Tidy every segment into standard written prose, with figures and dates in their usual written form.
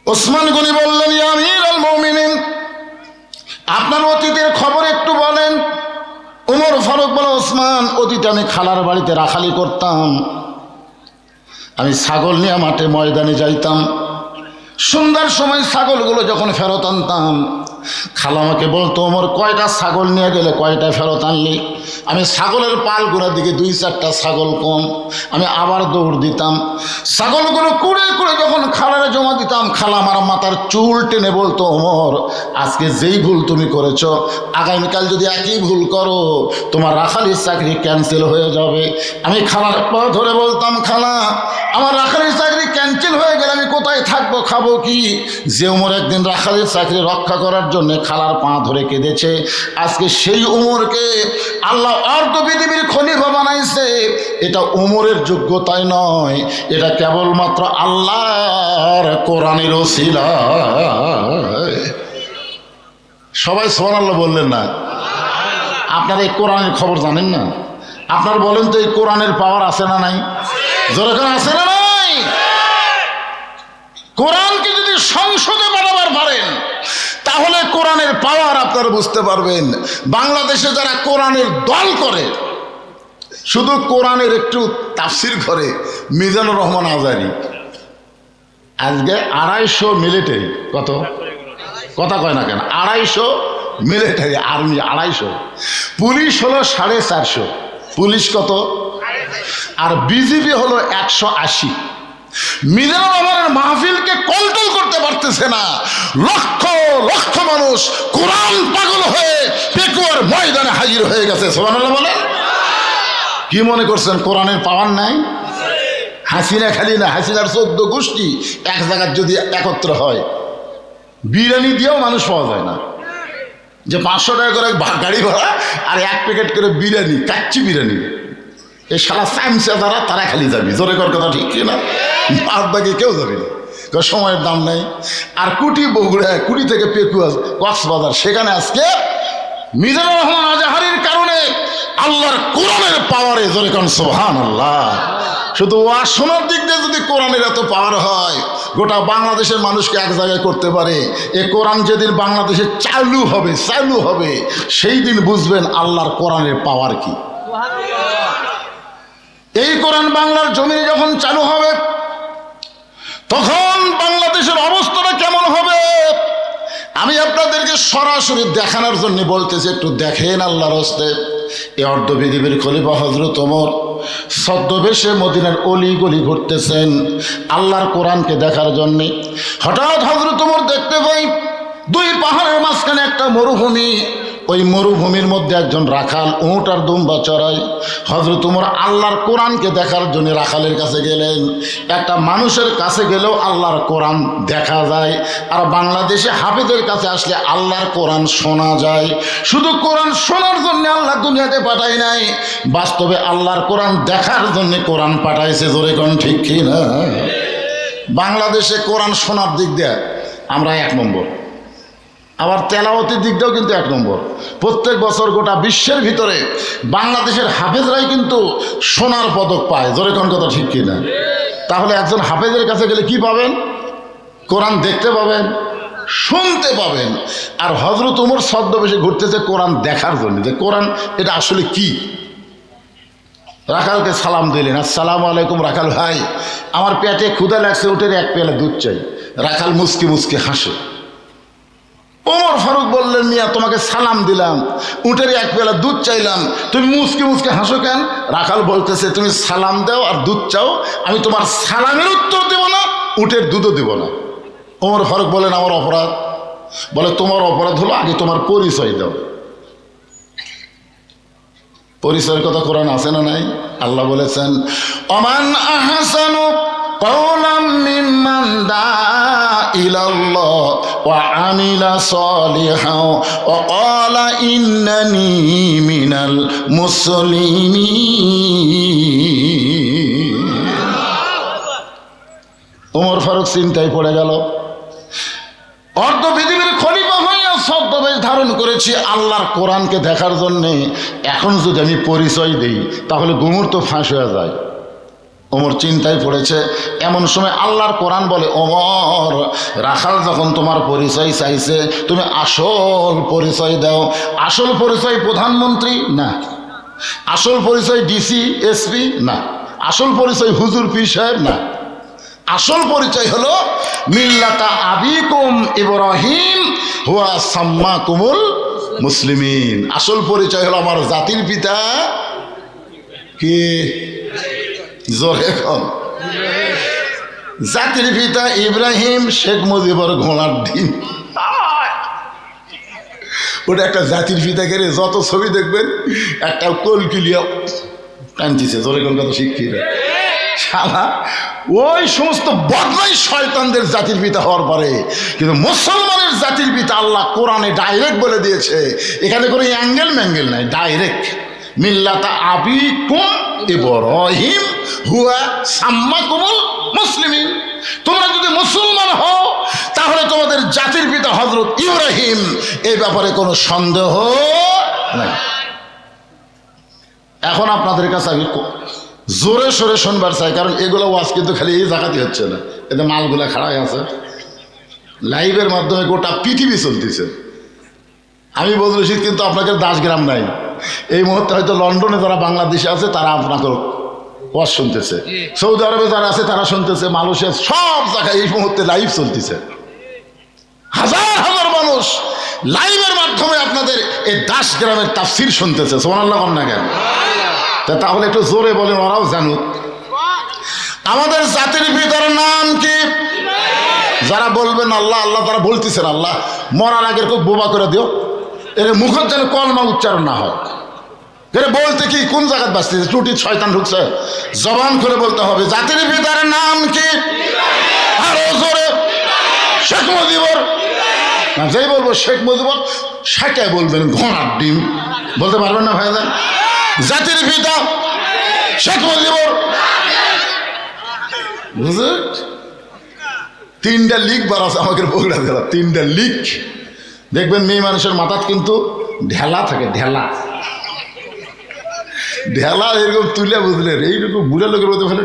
ওসমান গনি বললেন, ইয়া আমিরুল মুমিনিন, আপনার অতীতের খবর একটু বলেন। ওমর ফারুক বলে, ওসমান, অতীতে আমি খালার বাড়িতে রাখালি করতাম। আমি ছাগল নিয়ে মাঠে ময়দানে যাইতাম। সন্ধ্যার সময় ছাগলগুলো যখন ফেরত আনতাম, খালা আমাকে বলতো, ওমর, কয়টা ছাগল নিয়ে গেলে, কয়টা ফেরত আনলি? আমি ছাগলের পালগুলোর দিকে 2-4টা ছাগল কম, আমি আবার দৌড় দিতাম। ছাগলগুলো কুড়ে কুড়ে যখন খালারে জমা দিতাম, খালা আমার মাথার চুল টেনে বলতো, ওমর, আজকে যেই ভুল তুমি করেছো, আগামীকাল যদি একই ভুল করো, তোমার রাখালির চাকরি ক্যান্সেল হয়ে যাবে। আমি খালার পা ধরে বলতাম, খালা, আমার রাখালির চাকরি ক্যান্সেল হয়ে গেলে আমি কোথায় থাকবো, খাবো কি? যে ওমর একদিন রাখালির চাকরি রক্ষা করার জন্য খালার পা ধরে কেঁদেছে, আজকে সেই ওমরকে আল্লাহ অর্ধ পৃথিবীর খলিফা বানাইছে। এটা ওমরের যোগ্যতাই নয়, এটা কেবলমাত্র আল্লাহর কোরআনের ওসিলা। সবাই সুবহানাল্লাহ বললেন না? আপনারা এই কোরআনের খবর জানেন না? আপনারা বলেন তো, এই কোরআনের পাওয়ার আছে না নাই? যেরকম আছে না নাই? কোরআনকে যদি সংসদে বানাবার পারেন, তাহলে কোরআনের পাওয়ার আপনারা বুঝতে পারবেন। বাংলাদেশে যারা কোরআনের দল করে, শুধু কোরআনের একটু তাফসির করে, মিজানুর রহমান আজারি আজকে 250 মিলিটারি, কত কথা কয় না কেন, 250 মিলিটারি আর্মি, 250, পুলিশ হলো 450, পুলিশ কত, আর বিজিবি হলো 180। মিজানুর রহমানের মাহফিলকে কন্ট্রোল করতে পারতেছে না। লক্ষ লক্ষ মানুষ কোরআন পাগল হয়ে পেকুয়ার ময়দানে হাজির হয়ে গেছে। সুবহানাল্লাহ বলেন। কি মনে করছেন কোরআনের পাওয়ার নাই? হাসিনা খালি না, হাসিনার 14 গোষ্ঠী এক জায়গায় যদি একত্র হয়, বিরিয়ানি দিয়েও মানুষ পাওয়া যায় না। যে 500 টাকা করে গাড়ি ভাড়া আর 1 প্যাকেট করে বিরিয়ানি, কাচ্চি বিরিয়ানি, এই শালা চামচা যারা, তারা খালি যাবি। জোরে কর কথা, ঠিক না? বাদ বাকি কেউ যাবি না, সময়ের দাম নাই। আর কুটি বগুড়া, কুটি থেকে পেকুয়া কক্সবাজার, সেখানে আজকে মিজানুর রহমান আজাহারির কারণে আল্লাহর কোরআনের পাওয়ারে, জোরে কর সুবহানাল্লাহ। শুধু ওয়াজ শোনার দিক দিয়ে যদি কোরআনের এত পাওয়ার হয়, গোটা বাংলাদেশের মানুষকে এক জায়গায় করতে পারে, এ কোরআন যেদিন বাংলাদেশে চালু হবে, সেই দিন বুঝবেন আল্লাহর কোরআনের পাওয়ার কি। এই কোরআন বাংলার জমিনে যখন চালু হবে, তখন বাংলাদেশের অবস্থাটা কেমন হবে, আমি আপনাদেরকে সরাসরি দেখানোর জন্য বলতেছি, একটু দেখেন আল্লাহর হস্তে। এই অর্ধ পৃথিবীর খলিফা হযরত ওমর ছদ্মবেশে মদিনার অলি গলি ঘুরতেছেন আল্লাহর কোরআনকে দেখার জন্য। হঠাৎ হযরত ওমর দেখতে পাই 2 পাহাড়ের মাঝখানে একটা মরুভূমি। ওই মরুভূমির মধ্যে একজন রাখাল উট আর দুম্বা চড়ায়। হযরত ওমর আল্লাহর কোরআনকে দেখার জন্য রাখালের কাছে গেলেন। একটা মানুষের কাছে গেলেও আল্লাহর কোরআন দেখা যায়, আর বাংলাদেশে হাফেজের কাছে আসলে আল্লাহর কোরআন শোনা যায়। শুধু কোরআন শোনার জন্য আল্লাহ দুনিয়াতে পাঠায় নাই, বাস্তবে আল্লাহর কোরআন দেখার জন্য কোরআন পাঠাইছে। জোরে কোন ঠিক কি না? বাংলাদেশে কোরআন শোনার দিক দিয়ে আমরা 1 নম্বর, আবার তেলাওয়াতের দিক দিয়েও কিন্তু 1 নম্বর। প্রত্যেক বছর গোটা বিশ্বের ভিতরে বাংলাদেশের হাফেজরাই কিন্তু সোনার পদক পায়। জোরে কোন কথা ঠিক কিনা? তাহলে একজন হাফেজের কাছে গেলে কি পাবেন? কোরআন দেখতে পাবেন, শুনতে পাবেন। আর হযরত ওমর ছদ্মবেশে ঘুরতেছে কোরআন দেখার জন্য, যে কোরআন এটা আসলে কি। রাখালকে সালাম দিলেন, আসসালামু আলাইকুম রাখাল ভাই, আমার পেটে ক্ষুধা লাগছে, উঠে 1 পেয়ালা দুধ চাই। রাখাল মুচকি মুচকি হাসে। ওমর ফারুক বললেন, মিয়া, তোমাকে সালাম দিলাম, উটের 1 পেয়ালা দুধ চাইলাম, তুমি মুচকি মুচকি হাসো কেন? রাখাল বলতেছে, তুমি সালাম দাও আর দুধ চাও, আমি তোমার সালামের উত্তর দেব না, উটের দুধও দেব না। ওমর ফারুক বলেন, আমার অপরাধ? বলে, তোমার অপরাধ হলো আগে তোমার পরিচয় দাও। পরিচয়ের কথা কোরআন আছে না নাই? আল্লাহ বলেছেন, ওমান আহসানু কাওলাম মিম্মান দাআ ইলাল্লাহ ওয়া আমিলা সালিহান ওয়া ক্বালা ইন্নানি মিনাল মুসলিমিন। ওমর ফারুক চিন্তায় পড়ে গেল। অর্ধ পৃথিবীর খলিফা হয়ে ছদ্মবেশ ধারণ করেছি আল্লাহর কোরআনকে দেখার জন্যে, এখন যদি আমি পরিচয় দিই তাহলে গুমর তো ফাঁস হয়ে যায়। ওমর চিন্তায় পড়েছে। এমন সময় আল্লাহর কোরআন বলে, ওমর রাখাল যখন তোমার পরিচয় চাইছে তুমি আসল পরিচয় দাও। আসল পরিচয় প্রধানমন্ত্রী না, আসল পরিচয় ডিসি এসপি না, আসল পরিচয় হুজুর পীর সাহেব না, আসল পরিচয় হলো মিল্লাতা আবিকুম ইব্রাহিম হুয়া সাম্মাকুমুল মুসলিমিন। আসল পরিচয় হলো আমার জাতির পিতা কি, জোরে কম, জাতির পিতা ইব্রাহিম, শেখ মুজিবুর ঘোড়ার ডিম। ওটা একটা জাতির পিতাকে যত ছবি দেখবেন একটা কলকিলিয়া টানতেছে, জোরে কোন কথা শিখছি শালা ওই সমস্ত বদমাই শয়তানদের জাতির পিতা হওয়ার পরে কিন্তু মুসলমানের জাতির পিতা আল্লাহ কোরআনে ডাইরেক্ট বলে দিয়েছে, এখানে কোনো অ্যাঙ্গেল ম্যাঙ্গেল নাই, ডাইরেক্ট মিল্লাতা আবিকুম ইব্রাহিম হুয়া সাম্মাকুমুল মুসলিমিন। তোমরা যদি মুসলমান হও তাহলে তোমাদের জাতির পিতা হযরত ইব্রাহিম, এই ব্যাপারে কোনো সন্দেহ নাই। এখন আপনাদের কাছে আমি জোরে সোরে শুনবার চাই, কারণ এগুলো ওয়াজ কিন্তু খালি এই জায়গাতে হচ্ছে না, এতে মালগুলা খাড়াই আছে, লাইভের মাধ্যমে গোটা পৃথিবী চলতেছে। আমি বদরশিদ কিন্তু আপনাকে দাসগ্রাম নাই, এই মুহূর্তে হয়তো লন্ডনে যারা বাংলাদেশে আছে তারা আপনাকে ওয়াজ শুনতেছে, সৌদি আরবে যারা আছে তারা শুনতেছে, মালয়েশিয়া, সব জায়গায় এই মুহূর্তে লাইভ চলতেছে। হাজার হাজার মানুষ লাইভের মাধ্যমে আপনাদের এই দাসগ্রামের তাফসীর শুনতেছে। সুবহানাল্লাহ বলেন না কেন? তাহলে একটু জোরে বলেন, ওরাও জানুক। আমাদের জাতির পিতার নাম কি? যারা বলবেন আল্লাহ আল্লাহ, তারা বলতেছেন আল্লাহ, মরার আগে খুব বোবা করে দিও, এর মুখের যেন কলমা উচ্চারণ না হয়। এর বলতে কি কোন জায়গায় বাঁচতেছে, ত্রুটি শয়তান ঢুকছে, জবান করে বলতে হবে। জাতির পিতার নাম কি? আরো জোরে। শেখ মুজিবুর না, যেই বলবো শেখ মুজিবুর সেটাই বলবেন ঘোড়ার ডিম, বলতে পারবেন না ভাইজান? জাতির পিতা শেখ মুজিবুর, বুঝলেন? তিনটা লিক বার আছে আমাকে বগুড়া জেলা, তিনটা লিক দেখবেন মেয়ে মানুষের মাথাত কিন্তু ঢেলা থাকে, ঢেলা ঢেলা এরকম তুলে, বুঝলেন? এইরকম বুড়া লোকের মধ্যে ফেলে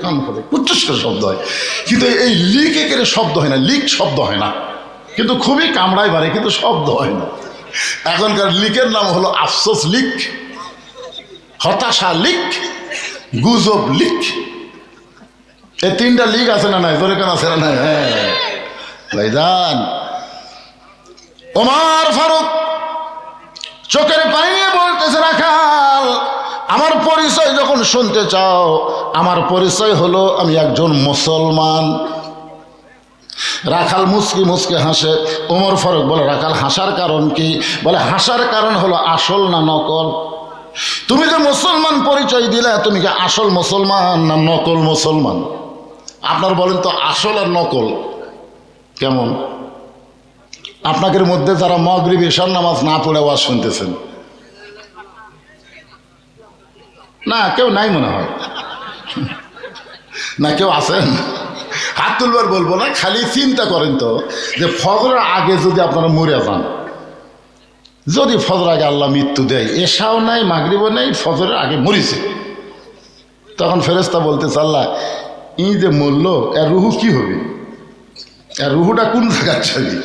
কান ফলে উচ্চস্বর শব্দ হয়, কিন্তু এই লিক একের শব্দ হয় না, লিক শব্দ হয় না, কিন্তু খুবই কামড়ায় বাড়ে, কিন্তু শব্দ হয় না। এখনকার লিকের নাম হলো আফসোস লিক, হতাশা লিক, গুজব লিক। এই তিনটা লিক আছে না নাই? তোর কেন আছে না নাই? হ্যাঁ ভাইজান, ওমর ফারুক চোখের পানি নিয়ে বলতেছে, রাখাল আমার পরিচয় যখন শুনতে চাও, আমার পরিচয় হলো আমি একজন মুসলমান। রাখাল মুচকি মুচকি হাসে। ওমর ফারুক বলে, রাখাল হাসার কারণ কি? বলে, হাসার কারণ হলো আসল না নকল? তুমি যে মুসলমান পরিচয় দিলে, তুমি কি আসল মুসলমান না নকল মুসলমান? আপনার বলেন তো, আসল আর নকল কেমন? আপনাদের মধ্যে যারা মাগরিব ইশার নামাজ না পড়ে ওয়াজ শুনতেছেন, না কেউ নাই মনে হয়, না কেউ আছেন? হাত তুলবার বলবো না, খালি চিন্তা করেন তো যে ফজরের আগে যদি আপনারা মরে যান, যদি ফজর আগে আল্লাহ মৃত্যু দেয়, এশাও নাই মাগরিবও নাই, ফজরের আগে মরিছে, তখন ফেরেশতা বলতেছে, আল্লাহ ই যে মরল, এর রুহু কি হবে, এর রুহুটা কোন জায়গার ছবি?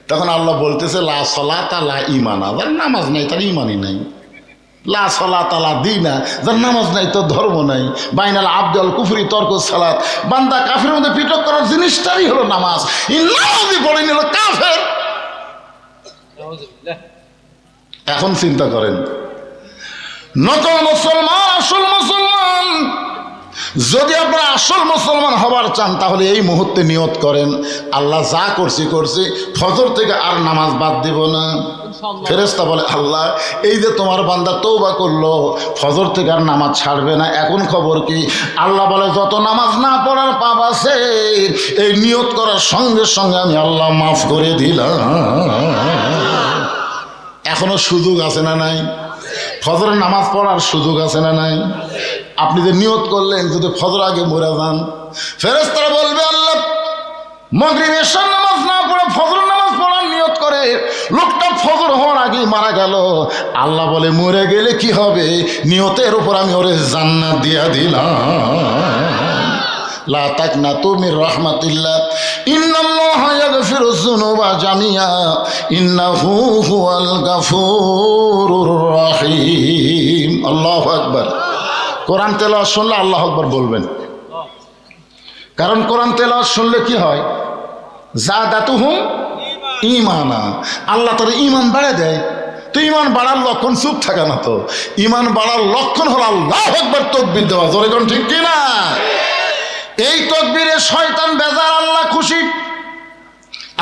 তখন আল্লাহ বলতেছে, লা সলাতা লা ঈমানা, যার নামাজ নাই তার ঈমানই নাই। লা সলাতা লা দীনা, যার নামাজ নাই তোর ধর্ম নাই। বাইনাল আবদুল কুফরি তরকুস সালাত, বান্দা কাফের মধ্যে পৃথক করার জিনিসটাই হলো নামাজ। এই নামাজই পড়ে নিল কাফের। এখন চিন্তা করেন, নকল মুসলমান আসল মুসলমান। যদি আপনারা আসল মুসলমান হবার চান, তাহলে এই মুহূর্তে নিয়ত করেন, আল্লাহ যা করছি করছি, ফজর থেকে আর নামাজ বাদ দিব না। ফেরেশতা বলে, আল্লাহ এই যে তোমার বান্দা তওবা করলো, ফজর থেকে আর নামাজ ছাড়বে না, এখন খবর কি? আল্লাহ বলে, যত নামাজ না পড়ার পাপ আছে, এই নিয়ত করার সঙ্গে সঙ্গে আমি আল্লাহ মাফ করে দিলাম। এখনো সুযোগ আছে না নাই? ফজরের নামাজ পড়ার সুযোগ আছে না নাই? আপনি যে নিয়ত করলেন যদি ফজর আগে মরে যান, ফেরেশতারা বলবে, আল্লাহ মাগরিব এশার নামাজ না পড়ে ফজর নামাজ পড়ার নিয়ত করে লোকটা ফজর হওয়ার আগেই মারা গেল। আল্লাহ বলে মরে গেলে কি হবে, নিয়তের উপর আমি ওরে জান্নাত দিয়া দিলাম। লা তাকনাতু মির রাহমাতিল্লাহ ইন্নাল্লাহা ইয়াগফিরুয যুনুবা জামিআ ইন্নাহু হুয়াল গাফুরুর রহিম। আল্লাহু আকবার। কোরআন তেলাওয়াত শুনলে আল্লাহু আকবার বলবেন, কারণ কোরআন তেলাওয়াত শুনলে কি হয়, যাদাতুহুম ঈমানা, আল্লাহ তার ঈমান বাড়ায় দেয়। তো ঈমান বাড়ার লক্ষণ চুপ থাকা না, তো ঈমান বাড়ার লক্ষণ হলো আল্লাহু আকবার তাকবীর দেওয়া। জোরে কোন ঠিক কি না? এই তাকবীরে শয়তান বেজার, আল্লাহ খুশি।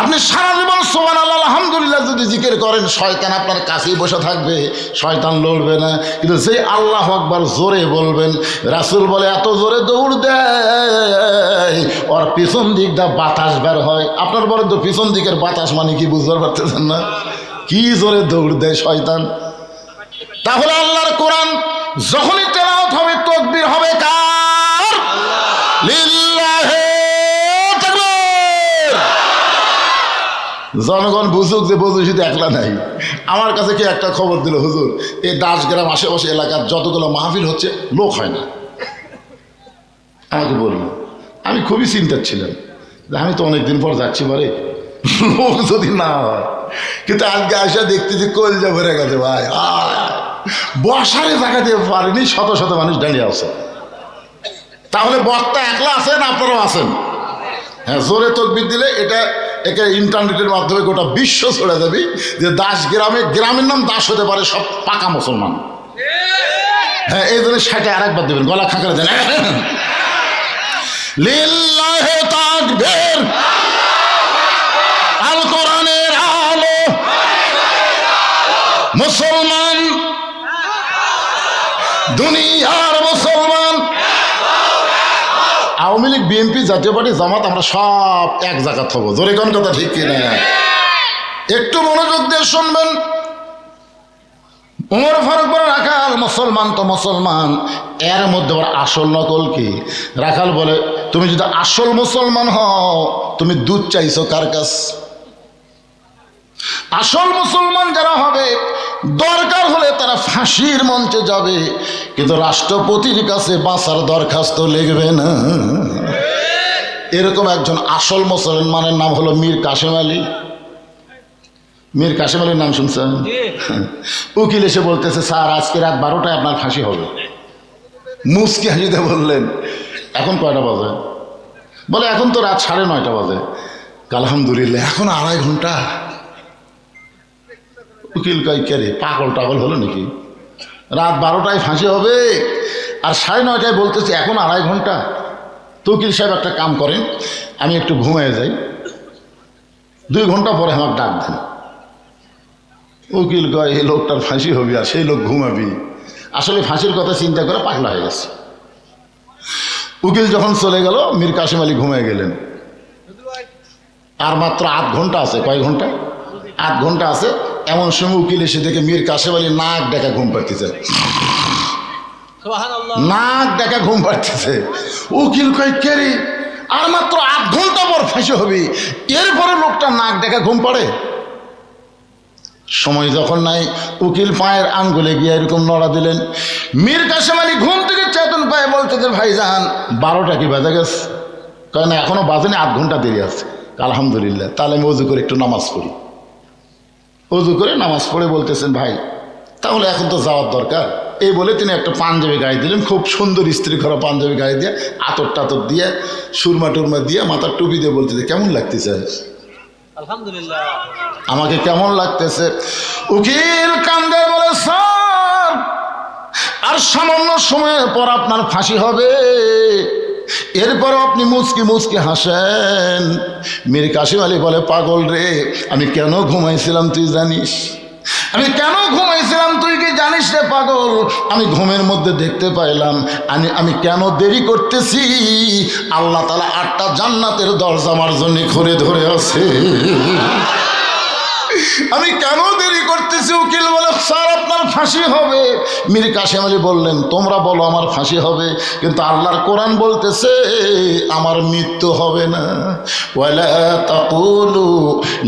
আপনি সারা জীবন সুবহানাল্লাহ আলহামদুলিল্লাহ যদি জিকির করেন, শয়তান আপনার কাছেই বসে থাকবে, শয়তান লড়বে না। কিন্তু যে আল্লাহু আকবার জোরে বলবেন, রাসূল বলে এত জোরে দৌড় দেয় ওর পিছন দিক দা বাতাস বের হয়। আপনার বলেন তো পিছন দিকের বাতাস মানে কি, বুঝতে পারতেছেন না? কি জোরে দৌড় দেয় শয়তান। তাহলে আল্লাহর কোরআন যখনই তেলাওয়াত হবে তাকবীর হবে কার? লিল্লাহি তাকবীর। জনগণ বুঝুক যে বধূ শুধু একলা নাই। আমার কাছে কি একটা খবর দিল, হুজুর এই দাসগ্রাম আশেপাশে এলাকার যতগুলো মাহফিল হচ্ছে লোক হয় না। আমাকে বলল, আমি খুবই চিন্তার ছিলাম যে আমি তো অনেকদিন পর যাচ্ছি, পরে লোক যদি না হয়। কিন্তু আজকে আসা দেখতেছি কলজা ভরে গেছে ভাই, বসারে জায়গা দিয়ে পারেনি, শত শত মানুষ দাঁড়িয়ে আছে। তাহলে বক্তা একলা আছেন, আপনারাও আছেন। হ্যাঁ, জোরে তাকবীর দিলে এটা একে ইন্টারনেটের মাধ্যমে গোটা বিশ্ব ছড়ে যাবে যে দাস গ্রামে, গ্রামের নাম দাস হতে পারে সব পাকা মুসলমান। হ্যাঁ, এই জন্য সেটা আরেকবার দেবেন, গলা খাঁকড়ে দেন। লিল্লাহি তাকবীর, আল কোরআনের আলো, মুসলমান দুনিয়ার মুসলমান। আওয়ামী লীগ, বিএনপি, জাতীয় পার্টি, জামাত, আমরা সব এক জায়গা থাকবো। জোরে কোন কথা ঠিক কিনা? একটু মনোযোগ দিয়ে শুনবেন। ওমর ফারুক বলে রাখাল মুসলমান তো মুসলমান, এর মধ্যে ওর আসল নকল কি? রাখাল বলে তুমি যদি আসল মুসলমান হও, তুমি দুধ চাইছো কার কাছ? আসল মুসলমান যারা হবে দরকার হলে তারা ফাঁসির মঞ্চে যাবে, কিন্তু রাষ্ট্রপতির কাছে বাঁচার দরখাস্ত লিখবে না। এরকম একজন আসল মুসলমানের নাম হলো মীর কাসেম আলী। মীর কাসেম আলীর নাম শুনছেন? উকিল এসে বলতেছে, স্যার আজকে রাত 12টায় আপনার ফাঁসি হবে। মুসকি হাসিতে বললেন, এখন কয়টা বাজে? বলে এখন তো রাত 9:30 বাজে। আলহামদুলিল্লাহ, এখন 2.5 ঘন্টা। উকিল কয় কে রে, পাগল টাগল হলো নাকি? রাত 12টায় ফাঁসি হবে আর 9:30টায় বলতেছে এখন 2.5 ঘন্টা। তো উকিল সাহেব একটা কাম করেন, আমি একটু ঘুমিয়ে যাই, 2 ঘন্টা পরে আমার ডাক দেন। উকিল কয় এই লোকটার ফাঁসি হবে আর সেই লোক ঘুমাবি? আসলে ফাঁসির কথা চিন্তা করে পাগলা হয়ে গেছে। উকিল যখন চলে গেল, মীর কাসেম আলী ঘুমিয়ে গেলেন। আর মাত্র 8 ঘন্টা আছে। কয় ঘন্টা? 8 ঘন্টা আছে। এমন সময় উকিল এসে দেখে মীর কাসেম আলী নাক ডাকা ঘুম পাড়তেছে, নাক ডাকা ঘুম পাড়তেছে। উকিল কয় কে রে, আর মাত্র 8 ঘন্টা পর ফাঁসি হবে, এরপরে লোকটা নাক ডাকা ঘুম পাড়ে? সময় যখন নাই, উকিল পায়ের আঙ্গুলে গিয়ে এরকম নড়া দিলেন। মীর কাসেম আলী ঘুম থেকে চেতন পায়ে বলতে যে ভাইজান 12টা কি বাজে গেছে? কারণ এখনো বাজেনি, 8 ঘন্টা দেরি আছে। আলহামদুলিল্লাহ, তাহলে আমি অজু করে একটু নামাজ পড়ি। অজু করে নামাজ পড়ে বলতেছেন, ভাই তাহলে এখন তো যাওয়ার দরকার। এই বলে তিনি একটা পাঞ্জাবি গায়ে দিলেন, খুব সুন্দর ইস্ত্রি করা পাঞ্জাবি গায়ে দিয়ে, আতর টাতর দিয়ে, সুরমা টুরমা দিয়ে, মাথার টুপি দিয়ে বলতেছে কেমন লাগতেছে? আলহামদুলিল্লাহ। আমাকে কেমন লাগতেছে? উকিল কান্দে বলে, স্যার আর সামান্য সময়ের পর আপনার ফাঁসি হবে। এরপর আপনি মুচকি মুচকি হাসেন। মীর কাসেম আলী বলে, পাগল রে, আমি কেন ঘুমাইছিলাম তুই জানিস? আমি কেন ঘুমাইছিলাম তুই কি জানিস রে পাগল? আমি ঘুমের মধ্যে দেখতে পাইলাম আমি কেন দেরি করতেছি। আল্লাহ তাআলা 8টা জান্নাতের দরজা আমার জন্য খুলে ধরে আছে। আমি কেন দেরি করতেছি গেছি, উকিল বলে স্যার আপনার ফাঁসি হবে। মীর কাসেম আলী বললেন তোমরা বলো আমার ফাঁসি হবে, কিন্তু আল্লাহর কোরআন বলতেছে আমার মৃত্যু হবে না। ওয়ালা তাকুলু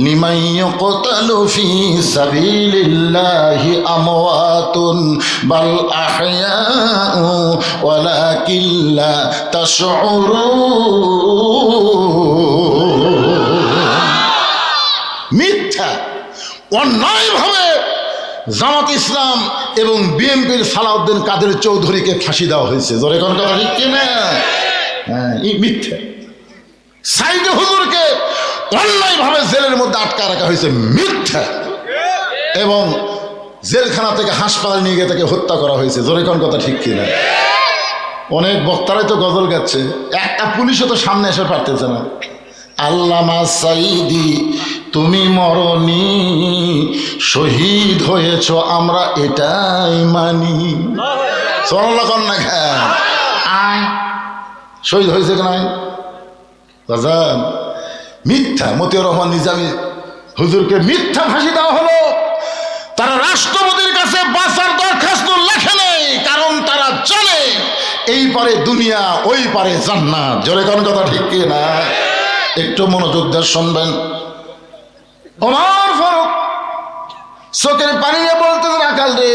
লিমান ইউকতালু ফি সাবিলিল্লাহি আমওয়াতুন বাল আহইয়াউ ওয়ালাকিন লা তাশউরুন। মিথ্যা, অন্যায়ভাবে জামাত ইসলাম এবং বিএনপির সালাউদ্দিন কাদের চৌধুরীকে ফাঁসি দেওয়া হয়েছে। জোরে কোন কথা ঠিক কিনা? হ্যাঁ, এই মিথ্যা। সাইদ হুজুরকে অন্যায়ভাবে জেলের মধ্যে আটকা রাখা হয়েছে, মিথ্যা। এবং জেলখানা থেকে হাসপাতাল নিয়ে গিয়ে তাকে হত্যা করা হয়েছে। জোরে কোন কথা ঠিক কিনা? অনেক বক্তারাই তো গজল গাচ্ছে, একটা পুলিশও তো সামনে এসে পারতেছে না। আল্লামা সাইদি তুমি মরনি, শহীদ হয়েছ আমরা এটাই মানি। সোনাল্লাহ কন্যা খান আয় শহীদ হয়েছে কেন? বাজান মিথ্যা। মতিউর রহমান নিজামী হুজুরকে মিথ্যা ফাঁসি দেওয়া হলো। তারা রাষ্ট্রপতির কাছে বাঁচার দরখাস্ত লেখে নেই, কারণ তারা জানে এই পারে দুনিয়া ওই পারে জান্নাত। জোরে কোন কথা ঠিক কি না? একটু মনোযোগ দিয়ে শুনবেন। ওমর ফারুক চোখের পানি নিয়ে বলতেছে রাখাল রে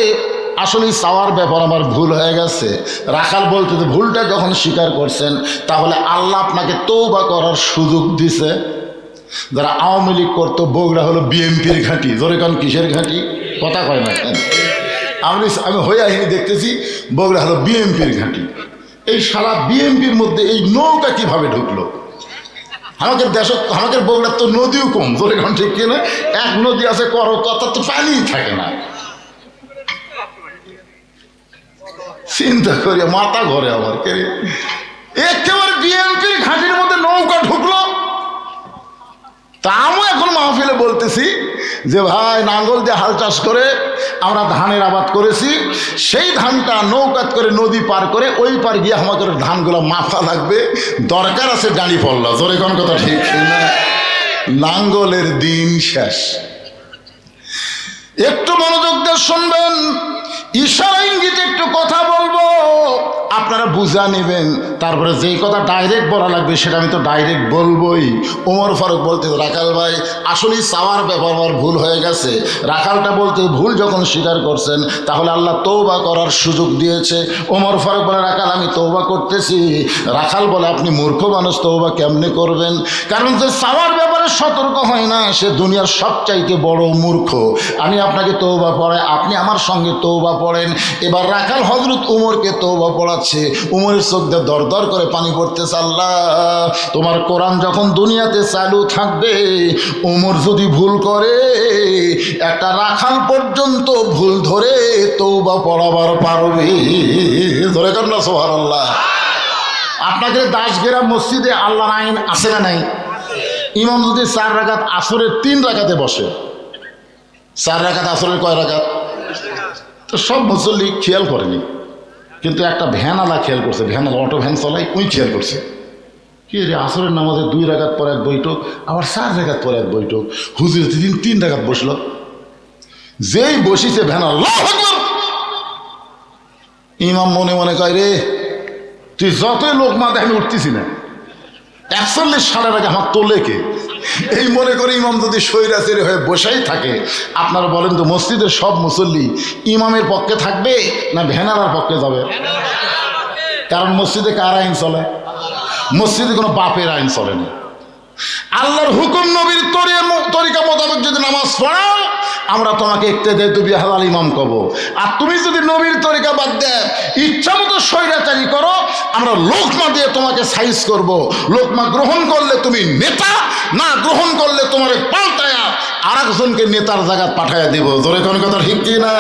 আসলে চাওয়ার ব্যাপার আমার ভুল হয়ে গেছে। রাখাল বলতেছে ভুলটা যখন স্বীকার করছেন তাহলে আল্লাহ আপনাকে তওবা করার সুযোগ দিছে। যারা আওয়ামী লীগ করতো বগুড়া হলো বিএনপির ঘাঁটি। জোরে কান কিসের ঘাঁটি? কথা কয় না। আমি হয়ে আহিনি দেখতেছি বগুড়া হলো বিএনপির ঘাঁটি। এই সারা বিএনপির মধ্যে এই নৌকা কিভাবে ঢুকলো? আমাদের দেশ, আমাদের বগুড়ার তো নদীও কম। জোরে কান ঠিক কিনা? এক নদী আছে করতলা, তো পানিই থাকে না। চিন্তা করি মাথা ঘরে আমার একেবারে বিএনপির ঘাঁটির মধ্যে নৌকা ঢুকলো। তা আমি এখন মাহফিলে বলতেছি যে ভাই নাঙ্গল দিয়ে হাল চাষ করে আমরা ধানের আবাদ করেছি, সেই ধানটা নৌকাত করে নদী পার করে ওই পার গিয়ে আমাদের ধানগুলো মাফা লাগবে, দরকার আছে ডাঁড়ি পড়লা। জোরে কোন কথা ঠিক না? নাঙ্গলের দিন শেষ। একটু মনোযোগ দিয়ে শুনবেন, ইশারা ইঙ্গিতে একটু কথা বলবো, আপনারা বুঝা নেবেন। তারপরে যেই কথা ডাইরেক্ট বলা লাগবে সেটা আমি তো ডাইরেক্ট বলবোই। ওমর ফারুক বলতে রাখাল ভাই আসলেই চাওয়ার ব্যাপার আমার ভুল হয়ে গেছে। রাখালটা বলতে ভুল যখন স্বীকার করছেন তাহলে আল্লাহ তওবা করার সুযোগ দিয়েছে। ওমর ফারুক বলে রাখাল আমি তওবা করতেছি। রাখাল বলে আপনি মূর্খ মানুষ, তওবা কেমনে করবেন? কারণ যে চাওয়ার ব্যাপারে সতর্ক হয় না সে দুনিয়ার সবচাইতে বড় মূর্খ। আমি আপনাকে তওবা পড়াই, আপনি আমার সঙ্গে তওবা পড়েন। এবার রাখাল হযরত উমরকে তওবা পড়াচ্ছে। উমরের চোখ দিয়ে দর দর করে পানি পড়তেছে। আল্লাহ তোমার কোরআন যখন দুনিয়াতে চালু থাকবে, উমর যদি ভুল করে একটা রাখাল পর্যন্ত ভুল ধরে তওবা পড়াবার পারবে। ধরে কর না সুবহানাল্লাহ। আপনাদের দাসগেরা মসজিদে আল্লাহর আইন আছে না নাই? ইমাম যদি 4 রাকাত আসরের 3 রাকাতে বসে, 4 রাকাত আসরের কয় রাকাত? তো সব মুসল্লি খেয়াল করেনি, কিন্তু একটা ভ্যানালা খেয়াল করছে। ভ্যানালা অটো ভ্যান চলাই, ওই খেয়াল করছে কি রে আসরের নামাজে 2 রাকাত পর এক বৈঠক, আবার 4 রাকাত পর এক বৈঠক। হুজুর 3 রাকাত বসলো। যেই বসিছে ভ্যানালা আল্লাহু আকবার, ইমাম মনে মনে কয় রে তুই যতই লোক মাঝে আমি উঠতেছি না, 41 সালের আগে আমার তোলে কে? এই মনে করে ইমাম যদি স্বৈরাচারী হয়ে বসেই থাকে, আপনারা বলেন তো মসজিদের সব মুসল্লি ইমামের পক্ষে থাকবে না ভ্যানালার পক্ষে যাবে? কারণ মসজিদে কার আইন চলে? মসজিদে কোনো বাপের আইন চলে না। আল্লাহর হুকুম নবীর তরিকা মোতাবেক যদি নামাজ পড়াও আমরা তোমাকে ইক্তেদায়ে বিহাল ইমাম কব। আর তুমি যদি নবীর তরিকা বাদ দেয় ইচ্ছা মতো স্বৈরাচারী করো, আমরা লোকমা দিয়ে তোমাকে সাইজ করব। লোকমা গ্রহণ করলে তুমি নেতা, না গ্রহণ করলে তোমার পাল্টায়া আর একজনকে নেতার জায়গা পাঠাইয়া দিব। জোরে কোন কথা ঠিক কি না?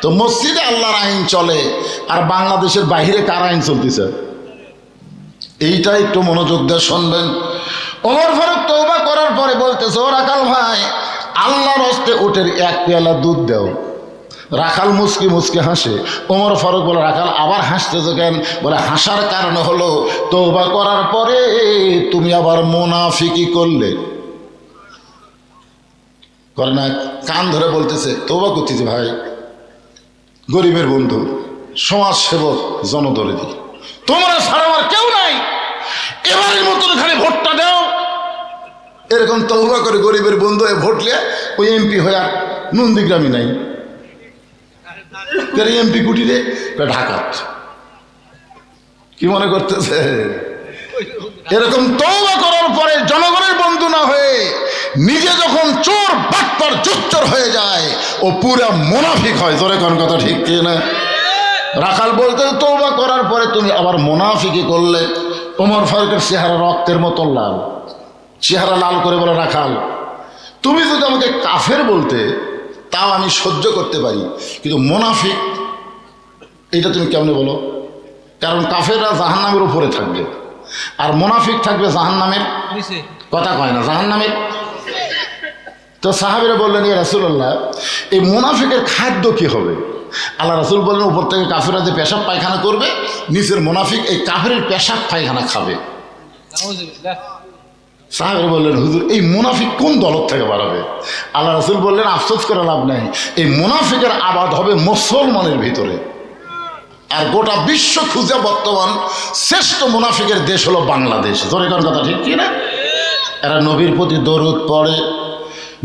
তো মসজিদে আল্লাহর আইন চলে, আর বাংলাদেশের বাইরে কার আইন চলতেছে এইটা একটু মনোযোগ দিয়ে শুনবেন। ওমর ফারুক তওবা করার পরে বলতেছে ও রাখাল ভাই আল্লাহর হস্তে উটের 1 পেয়ালা দুধ দাও। রাখাল মুচকি মুচকি হাসে। ওমর ফারুক বলে রাখাল আবার হাসতেছে কেন? বলে হাসার কারণ হলো তওবা করার পরে তুমি আবার মুনাফিকি করলে। করে না? কান ধরে বলতেছে, তওবা করতেছে ভাই, গরিবের বন্ধু, সমাজ সেবক, জনদরদি, তোমরা ছাড়া আমার কেউ নাই, এবারের মতন খালি ভোটটা দাও। এরকম তওবা করে গরিবের বন্ধু হয়ে ভোট নিয়ে ওই এমপি হয়ে আর নন্দীগ্রামই নাই। এমপি কুটিরে ঢাকাত, কি মনে করতেছে? এরকম তওবা করার পরে জনগণের বন্ধু না হয়ে নিজে যখন চোর বাটপার জোচ্চর হয়ে যায়, ও পুরা মুনাফিক হয়। জোরে কোন কথা ঠিক কি না? রাখাল বলতে তওবা করার পরে তুমি আবার মুনাফিকি করলে। ওমর ফারুকের চেহারা রক্তের মতো লাল, চেহারা লাল করে বলে, রাখাল তুমি যদি আমাকে কাফের বলতে তাও আমি সহ্য করতে পারি, কিন্তু মুনাফিক এটা তুমি কেমনে বলো? কারণ কাফেররা জাহান্নামের উপরে থাকবে আর মুনাফিক থাকবে জাহান্নামের, কথা কয় না, জাহান্নামের। তো সাহাবীরা বললেন, ইয়া রাসূলুল্লাহ, এই মুনাফিকের খাদ্য কি হবে? আল্লাহ রাসূল বললেন, উপর থেকে কাফেররা যে পেশাব পায়খানা করবে, নিচের মুনাফিক এই কাফেরের পেশাব পায়খানা খাবে। সাহাবীরা বললেন, হুজুর এই মুনাফিক কোন দলত থেকে বাড়াবে? আল্লাহ রাসূল বললেন, আফসোস করে লাভ নাই, এই মুনাফিকের আবাদ হবে মুসলমানের ভিতরে। আর গোটা বিশ্ব খুঁজে বর্তমান শ্রেষ্ঠ মুনাফিকের দেশ হলো বাংলাদেশ। জোরে কোন কথা ঠিক কি না? এরা নবীর প্রতি দরুদ পড়ে,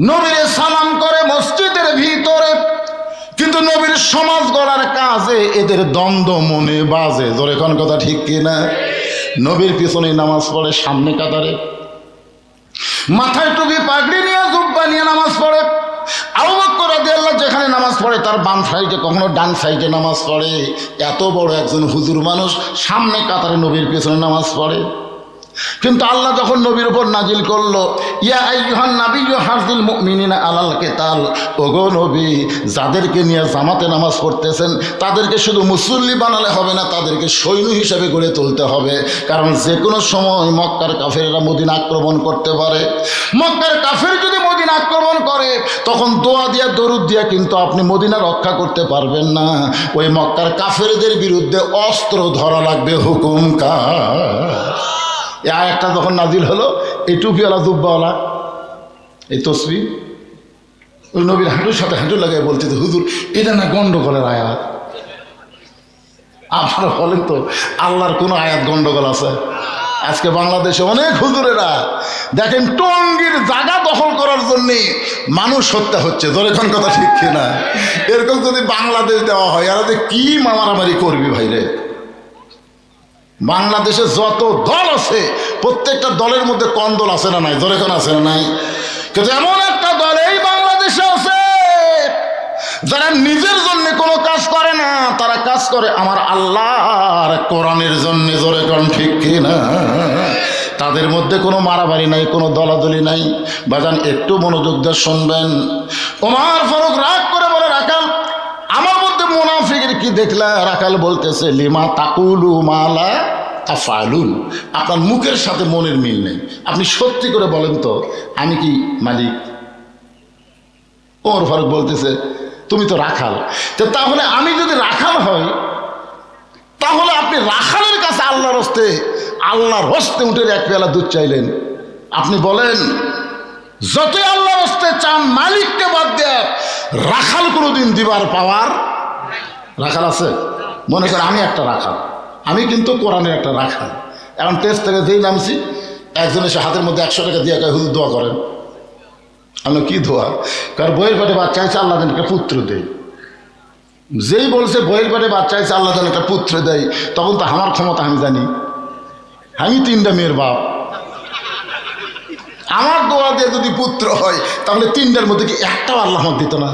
নবীরে সালাম করে মসজিদের ভিতরে, কিন্তু নবীর সমাজ গড়ার কাজে এদের দ্বন্দ্ব মনে বাজে। জোরে কোন কথা ঠিক কি না? নবীর পিছনে নামাজ পড়ে, সামনে কাতারে, মাথায় টুপি পাগড়ি নিয়ে, জুব্বা নিয়ে নামাজ পড়ে। আবু বকর রাদিয়াল্লাহু যেখানে নামাজ পড়ে তার বাম সাইডে, কখনো ডান সাইডে নামাজ পড়ে। এত বড় একজন হুজুর মানুষ সামনে কাতারে নবীর পেছনে নামাজ পড়ে। কিন্তু আল্লাহ যখন নবীর উপর নাজিল করলো, ইয়া আইয়ুহান নাবিয়্যু হাযিল মুমিনিনা আলাল কিতাল, ওগো নবী, যাদেরকে নিয়ে জামাতে নামাজ পড়তেছেন তাদেরকে শুধু মুসল্লি বানালে হবে না, তাদেরকে সৈন্য হিসেবে গড়ে তুলতে হবে। কারণ যে কোনো সময় মক্কার কাফেররা মদিনা আক্রমণ করতে পারে। মক্কার কাফের যদি মদিনা আক্রমণ করে, তখন দোয়া দিয়া দরুদ দিয়া কিন্তু আপনি মদিনা রক্ষা করতে পারবেন না। ওই মক্কার কাফেরদের বিরুদ্ধে অস্ত্র ধরা লাগবে, হুকুম কার। এই আয়াতটা যখন নাজিল হলো, এই টুপিওয়ালা জুব্বাওয়ালা এই তসবিহ ওই নবীর হাঁটুর সাথে হাঁটু লাগাই বলতেছে, হুজুর এটা না গন্ডগোলের আয়াত। আপনারা বলেন তো, আল্লাহর কোনো আয়াত গন্ডগোল আছে? আজকে বাংলাদেশে অনেক হুজুরেরা দেখেন টঙ্গীর জায়গা দখল করার জন্যে মানুষ হত্যা হচ্ছে। জোরে কোন কথা ঠিক কিনা? এরকম যদি বাংলাদেশ দেওয়া হয়, আর কি মারামারি করবি ভাই রে? বাংলাদেশে যত দল আছে প্রত্যেকটা দলের মধ্যে কন্দল আছে না নাই? জোরে কোন আছে না নাই? কিন্তু এমন একটা দল এই বাংলাদেশে আছে যারা নিজের জন্য কোনো কাজ করে না, তারা কাজ করে আমার আল্লাহর কোরআনের জন্য। জোরে কোন ঠিক কিনা? তাদের মধ্যে কোনো মারামারি নাই, কোনো দলাদলি নাই। বাজান একটু মনোযোগ দিয়ে শুনবেন। ওমর ফারুক রাগ করে বলে, রাখাল আমার মধ্যে মুনাফিকের কি দেখলা? রাখাল বলতেছে, লিমা তাকুলু মালা তাফালুন, আপনার মুখের সাথে মনের মিল নেই। আপনি সত্যি করে বলেন তো, আমি কি মালিক? ওমর ফারুক বলতেছে, তুমি তো রাখাল, তাহলে আমি যদি রাখাল হই, তাহলে আপনি রাখালের কাছে আল্লাহর হস্তে উঠে এক পেয়ালা দুধ চাইলেন। আপনি বলেন যতই আল্লাহর হস্তে চান, মালিককে বাদ দেয় রাখাল কোনোদিন দিবার পাওয়ার রাখাল আছে? মনে করেন আমি একটা রাখাল, আমি কিন্তু কোরআনের একটা রাখাল। এখন টেস্ট থেকে যেই নামছি, একজন এসে হাতের মধ্যে 100 টাকা দিয়ে কয়, হুজুর দোয়া করেন। আমি কি দোয়া? কারণ বইয়ের পেটে বাচ্চা আছে, আল্লাহ যেন একটা পুত্র দেয়। যেই বলছে বইয়ের পেটে বাচ্চা আছে, আল্লাহ যেন একটা পুত্র দেয়, তখন তো আমার ক্ষমতা আমি জানি। আমি 3টা মেয়ের বাপ, আমার দোয়া দিয়ে যদি পুত্র হয়, তাহলে 3টার মধ্যে কি একটাও আল্লাহ আমাকে দিত না?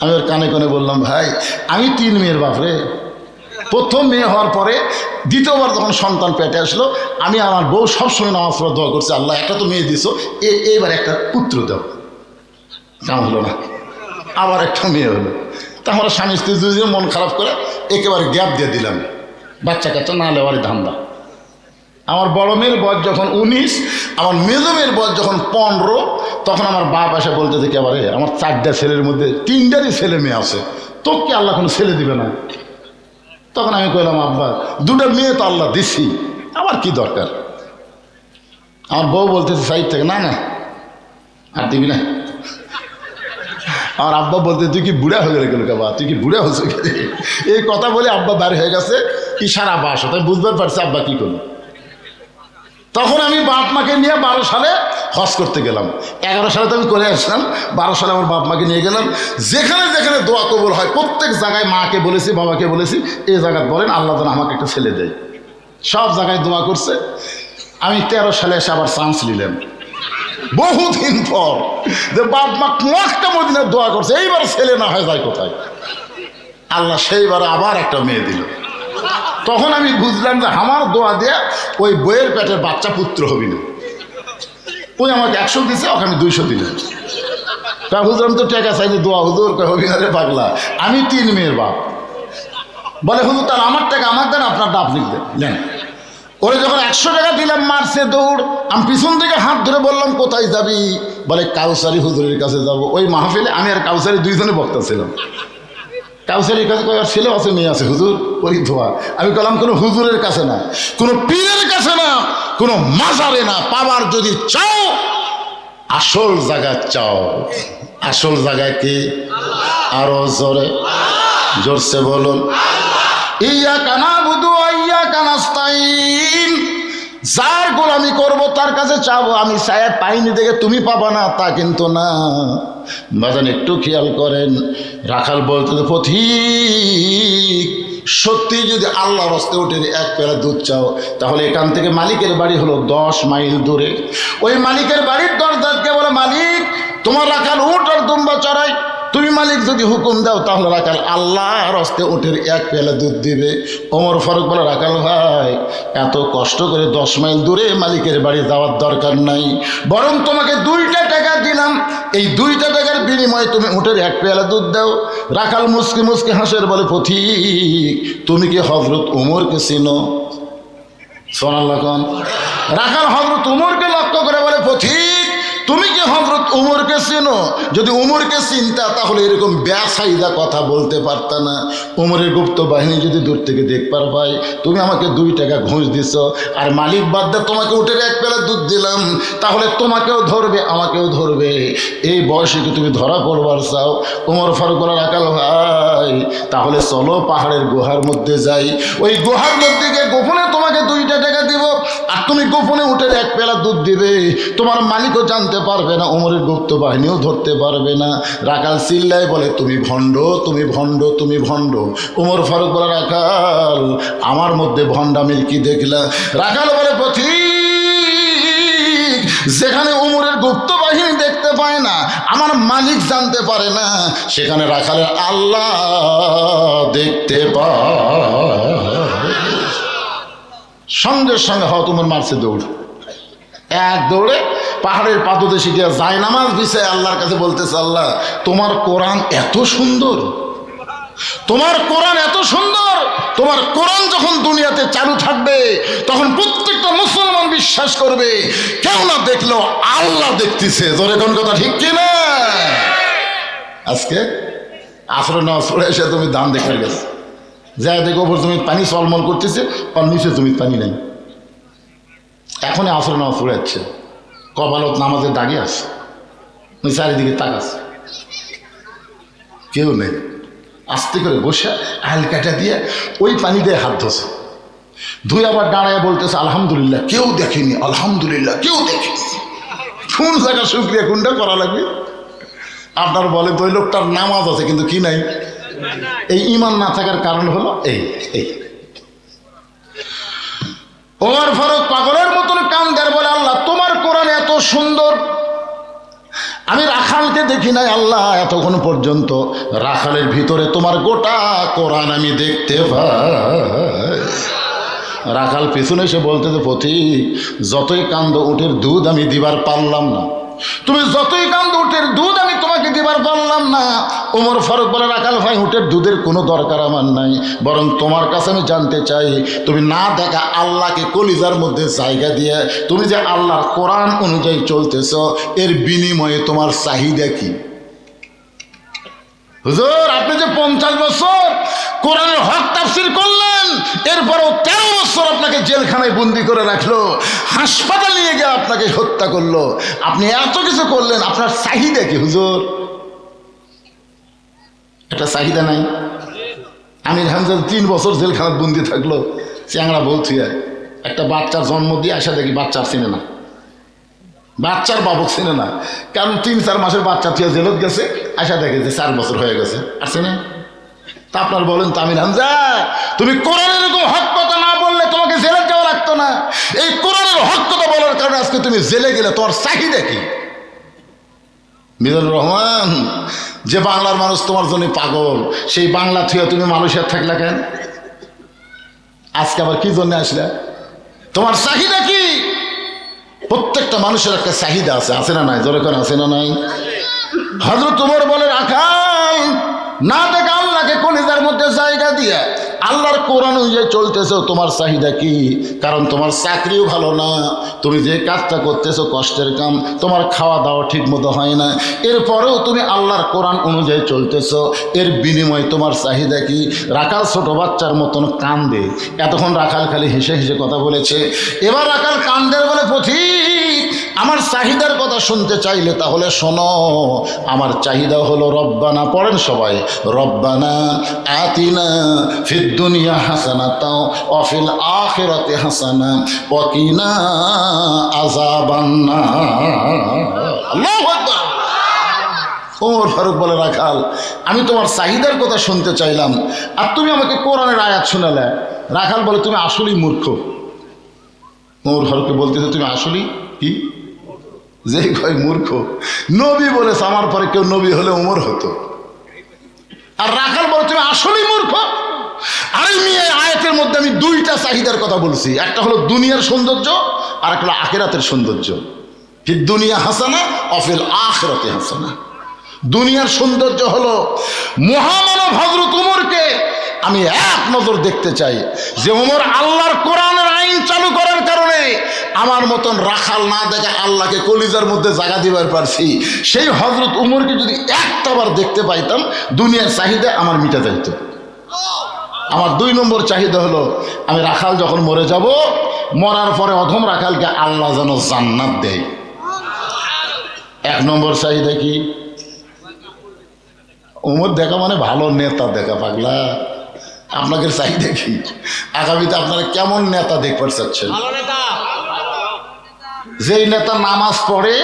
আমি ওর কানে কানে বললাম, ভাই আমি 3 মেয়ের বাপ রে। প্রথম মেয়ে হওয়ার পরে দ্বিতীয়বার যখন সন্তান পেটে আসলো, আমি আমার বউ সবসময় নামাজ পড়া দোয়া করছি, আল্লাহ একটা তো মেয়ে দিছো, এইবার একটা পুত্র দাও। কাম হলো না, আবার একটা মেয়ে হলো। তা আমরা স্বামী স্ত্রী দুজনে মন খারাপ করে একেবারে গ্যাপ দিয়ে দিলাম, বাচ্চা কাচ্চা না লেওয়ারই ধান্দা। আমার বড় মেয়ের বয়স যখন 19, আমার মেজো মেয়ের বয়স যখন 15, তখন আমার বাপ এসে বলতে যে, একেবারে আমার 4টা ছেলের মধ্যে 3টারই ছেলে মেয়ে আছে, তোকে আল্লাহ কোনো ছেলে দিবে না। তখন আমি কইলাম, আব্বা 2টা মেয়ে তো আল্লাহ দিছি, আমার কি দরকার? আমার বউ বলতেছে সাইড থেকে, না না আর দিবি না। আমার আব্বা বলতে তুই কি বুড়া হয়ে গেলে বাবা, তুই কি বুড়া হয়েছে? এই কথা বলে আব্বা বাড়ি হয়ে গেছে ইশারা বাস, তাই বুঝতে পারছি আব্বা কি করলো। তখন আমি বাপ মাকে নিয়ে 12 সালে হজ করতে গেলাম। 11 সালে তো আমি করে আসলাম, 12 সালে আমার বাপ মাকে নিয়ে গেলাম। যেখানে যেখানে দোয়া কবুল হয় প্রত্যেক জায়গায় মাকে বলেছি, বাবাকে বলেছি এই জায়গায় বলেন আল্লাহ যেন আমাকে একটা ছেলে দেয়। সব জায়গায় দোয়া করছে। আমি 13 সালে এসে আবার চান্স নিলাম বহুদিন পর, যে বাপ মা একটা মদিনার দোয়া করছে, এইবার ছেলে না হয় যায় কোথায়। আল্লাহ সেইবার আবার একটা মেয়ে দিল। তখন আমি বুঝলাম যে আমার দোয়া দেয়া ওই বইয়ের পেটের বাচ্চা পুত্র হবি না। ওই আমাকে 100 দিছে, ওকে আমি 200 দিলাম। তা হুজুর আমি তো টাকা চাইনি, দোয়া হুজুর হবি না রে পাগলা, আমি 3 মেয়ের বাপ। বলে হুজুর তার আমার টাকা আমার দেন, আপনারটা আপনি দেন। ওরে যখন 100 টাকা দিলাম মারছে দৌড়। আমি পিছন থেকে হাত ধরে বললাম কোথায় যাবি? বলে কাউসারি হুজুরের কাছে যাব। ওই মাহফিলে আমি আর কাউসারি দুইজনে বক্তা ছিলাম। কাউসারির কাছে কয়েক ছেলে আছে মেয়ে আছে, হুজুর ওই ধোয়া। আমি বললাম কোনো হুজুরের কাছে না, কোনো পীরের কাছে না, কোনো মাজারে না, পাবার যদি চাও আসল জায়গা চাও। আসল জায়গা কি? আরো জোরে জোরসে বলুন ইয়াকা নাবুদু ওয়া ইয়াকা নাস্তাইন। যার গোলামি করব তার কাছে চাবো। আমি চাই পাইনি দেখে তুমি পাবা না তা কিন্তু না। বাজান একটু খেয়াল করেন। রাখাল বলতে পথিক সত্যি যদি আল্লাহর রাস্তে উঠে 1 পেয়ালা দুধ চাও, তাহলে এখান থেকে মালিকের বাড়ি হলো 10 মাইল দূরে। ওই মালিকের বাড়ির দরজাকে বলে মালিক তোমার রাখাল উট আর দুম্বা চড়াই, তুমি মালিক যদি হুকুম দাও তাহলে রাখাল আল্লাহর রাস্তে উঠে 1 পেয়ালা দুধ দিবে। ওমর ফারুক বলে রাখাল ভাই এত কষ্ট করে 10 মাইল দূরে মালিকের বাড়ি যাওয়ার দরকার নাই, বরং তোমাকে 2টা টাকা দিলাম, এই 2টা টাকার বিনিময়ে তুমি উঠের 1 পেয়ালা দুধ দাও। রাখাল মুসকি মুসকি হাসের বলে পথিক তুমি কি হযরত ওমরকে চিনো? সুবহানাল্লাহ কোন। রাখাল হযরত ওমরকে লক্ষ্য করে বলে পথিক তুমি কি হযরত ওমরকে চেনো? যদি ওমরকে চিনতা তাহলে এরকম বেসাইদা কথা বলতে পারতা না। ওমরের গুপ্ত বাহিনী যদি দূর থেকে দেখবার পাই, তুমি আমাকে 2 টাকা ঘুষ দিছ, আর মালিক বাদ দিয়ে তোমাকে উঠে 1 পেলা দুধ দিলাম, তাহলে তোমাকেও ধরবে আমাকেও ধরবে। এই বয়সে কি তুমি ধরা পড়বার চাও? ওমর ফারুক বলে রাখাল ভাই তাহলে চলো পাহাড়ের গুহার মধ্যে যাই, ওই গুহার মধ্যে গিয়ে গোপনে তোমাকে 2টা টাকা দিব, আর তুমি গোপনে উঠে 1 পেলা দুধ দিবে। তোমার মালিকও জানতে পারবে না, ওমরের গুপ্ত বাহিনীও ধরতে পারবে না। রাখাল চিল্লাই বলে তুমি ভণ্ড, তুমি ভণ্ড, তুমি ভণ্ড। ওমর ফারুক বলে রাখাল আমার মধ্যে ভণ্ডামির কি দেখলা? রাখাল বলে পথিক যেখানে ওমরের গুপ্ত বাহিনী দেখতে পায় না, আমার মালিক জানতে পারে না, সেখানে রাখালের আল্লাহ দেখতে পায়। সঙ্গে সঙ্গে হয়তো ওমর মারছে দৌড়। 1 দৌড়ে পাহাড়ের পাদদেশে গিয়ে জায়নামাজ বিছায় আল্লাহর কাছে বলতেছে আল্লাহ তোমার কোরআন এত সুন্দর, তোমার কোরআন এত সুন্দর, তোমার কোরআন যখন দুনিয়াতে চালু থাকবে তখন প্রত্যেকটা মুসলমান বিশ্বাস করবে কেউ না দেখলেও আল্লাহ দেখতেছে। তোর এখন কথা ঠিক কিনা? আজকে আসরে নামাজ পড়ে এসে তুমি ধান দেখে গেছে, যা দেখো ওপর তুমি পানি চলমল করতেছে, আর নিচে তুমি পানি নেই। এখনই আসরে নামাজ পড়ে যাচ্ছে, কপালত নামাজের দাগে আছে, ওই চারিদিকে তাকাচ্ছে, কেউ নেই। আস্তে করে বসে আইল কাটা দিয়ে ওই পানি দিয়ে হাত ধোছে, ধুই আবার দাঁড়ায় বলতেছে আলহামদুলিল্লাহ কেউ দেখেনি, আলহামদুলিল্লাহ কেউ দেখেনি। কোন জায়গা শুক্রিয়া কোনটা করা লাগবে? আপনার বলে তো ওই লোকটার নামাজ আছে কিন্তু কি নাই? এই ঈমান না থাকার কারণ হলো এই। ওমর ফারুক পাগলের মতন কান্দার বলে আল্লাহ তোমার কোরআন এত সুন্দর, আমি রাখালকে দেখি নাই আল্লাহ এতক্ষণ পর্যন্ত, রাখালের ভিতরে তোমার গোটা কোরআন আমি দেখতে পাই। রাখাল পিছনে এসে বলতেছে পথিক যতই কান্দ উটের দুধ আমি দিবার পারলাম না, তুমি যতই কান্দ উটের দুধ আমি তোমাকে দিবার পারলাম না। ওমর ফারুক বলে রাখাল ভাই উটের দুধের কোনো দরকার আমার নাই, বরং তোমার কাছে আমি জানতে চাই তুমি না দেখা আল্লাহকে কলিজার মধ্যে জায়গা দিয়ে তুমি যে আল্লাহর কোরআন অনুযায়ী চলতেছ, এর বিনিময়ে তোমার চাহিদা কি? হুজুর আপনি যে 50 বছর কোরআনের হক তাফসীর করলেন, এরপরও 13 বছর আপনাকে জেলখানায় বন্দি করে রাখলো, হাসপাতাল নিয়ে গিয়ে আপনাকে হত্যা করলো, আপনি এত কিছু করলেন, আপনার চাহিদা কি হুজুর? একটা চাহিদা নাই? আমির হামজা 3 বছর জেলখানাত বন্দি থাকলো, চ্যাংড়া বলছি একটা বাচ্চার জন্ম দিয়ে আসা দেখি বাচ্চার চিনে না, বাচ্চার বাবক চিনে না, কারণ 3-4 মাসের বাচ্চা থিয়া জেলত গেছে, আসা দেখে যে 4 বছর হয়ে গেছে, আর চিনে। তা আপনার বলেন তো আমির হামজা, তুমি কোরআনের এরকম হক কথা না বললে তোমাকে জেলে যাওয়া লাগতো না। এই কোরআনের হক কথা বলার কারণে আজকে তুমি জেলে গেলে, তোমার চাহিদা কি? মিজানুর রহমান, যে বাংলার মানুষ তোমার জন্য পাগল, সেই বাংলা থুয়ে তুমি মালয়েশিয়ার থাকলে কেন? আজকে আবার কি জন্য আসলে? তোমার চাহিদা কি? প্রত্যেকটা মানুষের একটা চাহিদা আছে, আছে না নাই? জোরে করে আছে না নাই? হযরত ওমর বলে, রাখাল না দেখে আল্লাহকে কলিজার মধ্যে জায়গা দিয়ে আল্লাহর কোরআন অনুযায়ী চলতেছো, তোমার চাহিদা কি? কারণ তোমার চাকরিও ভালো না, তুমি যে কাজটা করতেছো কষ্টের কাম, তোমার খাওয়া দাওয়া ঠিক মতো হয় না, এরপরেও তুমি আল্লাহর কোরআন অনুযায়ী চলতেছো, এর বিনিময়ে তোমার চাহিদা কি? রাখাল ছোট বাচ্চার মতন কান্দে। এতক্ষণ রাখাল খালি হেসে হেসে কথা বলেছে, এবার রাখাল কান্দের বলে, পথিক আমার চাহিদার কথা শুনতে চাইলে তাহলে শোনো, আমার চাহিদা হলো রব্বানা, পড়েন সবাই, রব্বানা আতিনা ফিদ দুনিয়া হাসানাতাও ওয়া ফিল আখিরাতি হাসানা ওয়া কিনা আযাবান্নার। আল্লাহু আকবার। ওমর ফারুক বলে, রাখাল আমি তোমার চাহিদার কথা শুনতে চাইলাম, আর তুমি আমাকে কোরআনের আয়াত শোনালে। রাখাল বলে, তুমি আসলেই মূর্খ। ওমর ফারুককে বলতেছে, তুমি আসলেই কি? যে কয় মূর্খ, নবী বলেছে আমার পরে কেউ নবী হলে ওমর হতো। আর রাখাল বলে, তুমি আসলেই মূর্খ। আরে মেয়ে, আয়াতের মধ্যে আমি 2টা চাহিদার কথা বলছি, একটা হলো দুনিয়ার সৌন্দর্য, আর একটা হলো আখিরাতের সৌন্দর্য। ফিদ দুনিয়া হাসানা ওয়া ফিল আখিরাতি হাসানা। দুনিয়ার সৌন্দর্য হলো মহামানব হযরত ওমরকে আমি এক নজর দেখতে চাই, যে ওমর আল্লাহর কোরআনের আইন চালু করার কারণে আমার মতন রাখাল না দেখে আল্লাহকে কলিজার মধ্যে জায়গা দিবার পারছি। সেই হযরত ওমরকে যদি একটাবার দেখতে পাইতাম, দুনিয়ার চাহিদা আমার মিটা যাইত। আমার 2 নম্বর চাহিদা হলো, আমি রাখাল যখন মরে যাব, মরার পরে অধম রাখালকে আল্লাহ যেন জান্নাত দেয়। 1 নম্বর চাহিদা কি? ওমর দেখা মানে ভালো নেতা দেখা। পাগলা, আপনাদের চাহিদা কি? আগামীতে আপনারা কেমন নেতা দেখবার চাচ্ছেন? যেই নেতা নামাজ পড়ে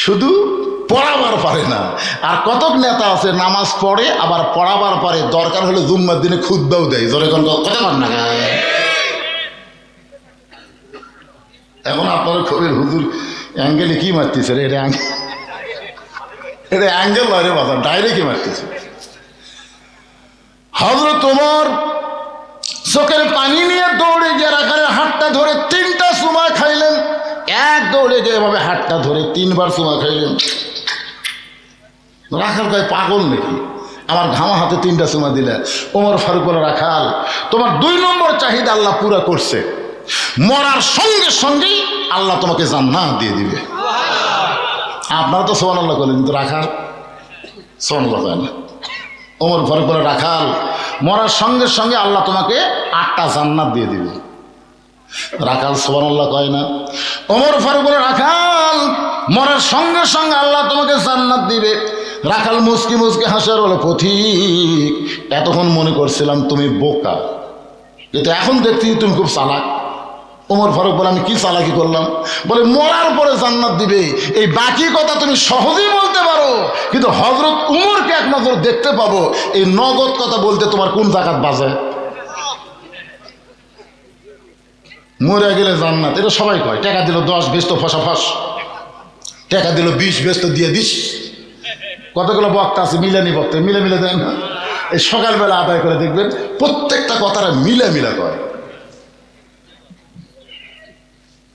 শুধু পড়াবার পারে না, আর কতক নেতা আছে নামাজ পড়ে আবার পড়াবার পারে, দরকার হলে জুম্মার দিনে খুতবাও দেয়। জোরে কোন কথা বল না। এখন আপনারা খবর হুজুর অ্যাঙ্গেলে কি মারতেছে রে? এটা অ্যাঙ্গেল নয় রে বাবা, ডাইরেক্টই মারতেছে। হযরত ওমর চোখের পানি নিয়ে দৌড়ে গিয়ে রাখালের হাতটা ধরে 3টা চুমা খাইলেন। এক দৌড়ে গিয়ে এভাবে হাতটা ধরে 3বার চুমা খাইলেন। রাখাল কয়, পাগল নাকি? আমার ঘামা হাতে 3টা চুমা দিলে। ওমর ফারুক বলে, রাখাল তোমার 2 নম্বর চাহিদা আল্লাহ পুরা করছে, মরার সঙ্গে সঙ্গেই আল্লাহ তোমাকে জান্নাত দিয়ে দিবে। আপনারা তো সুবহানাল্লাহ বলেন, কিন্তু রাখাল সুবহানাল্লাহ কয় না। ওমর ফারুক বলে, রাখাল মরার সঙ্গে সঙ্গে আল্লাহ তোমাকে 8টা জান্নাত দিয়ে দিবে। রাখাল সুবহানাল্লাহ কয় না। ওমর ফারুক বলে, রাখাল মরার সঙ্গে সঙ্গে আল্লাহ তোমাকে জান্নাত দিবে। রাখাল মুচকি মুচকি হাসার বলে, পথিক এতক্ষণ মনে করছিলাম তুমি বোকা, কিন্তু এখন দেখছি তুমি খুব চালাক। ওমর ফারুক বলে, আমি কি চালাকি করলাম? বলে, মরার পরে জান্নাত দিবে, এই বাকি কথা তুমি সহজেই বলতে পারো, কিন্তু হযরত উমরকে এক নজর দেখতে পাবো, এই নগদ কথা বলতে তোমার কোন জাকাত বাজে? মরে গেলে জান্নাত, এটা সবাই কয়। টাকা দিল 10, বেশ তো ফসাফস, টাকা দিল 20, বেশ তো দিয়ে দিস। কতগুলো বক্তা আছে, মিলানি বক্তা, মিলে মিলে দেয় না? এই সকালবেলা আদায় করে দেখবেন প্রত্যেকটা কথাটা মিলে মিলে কয়।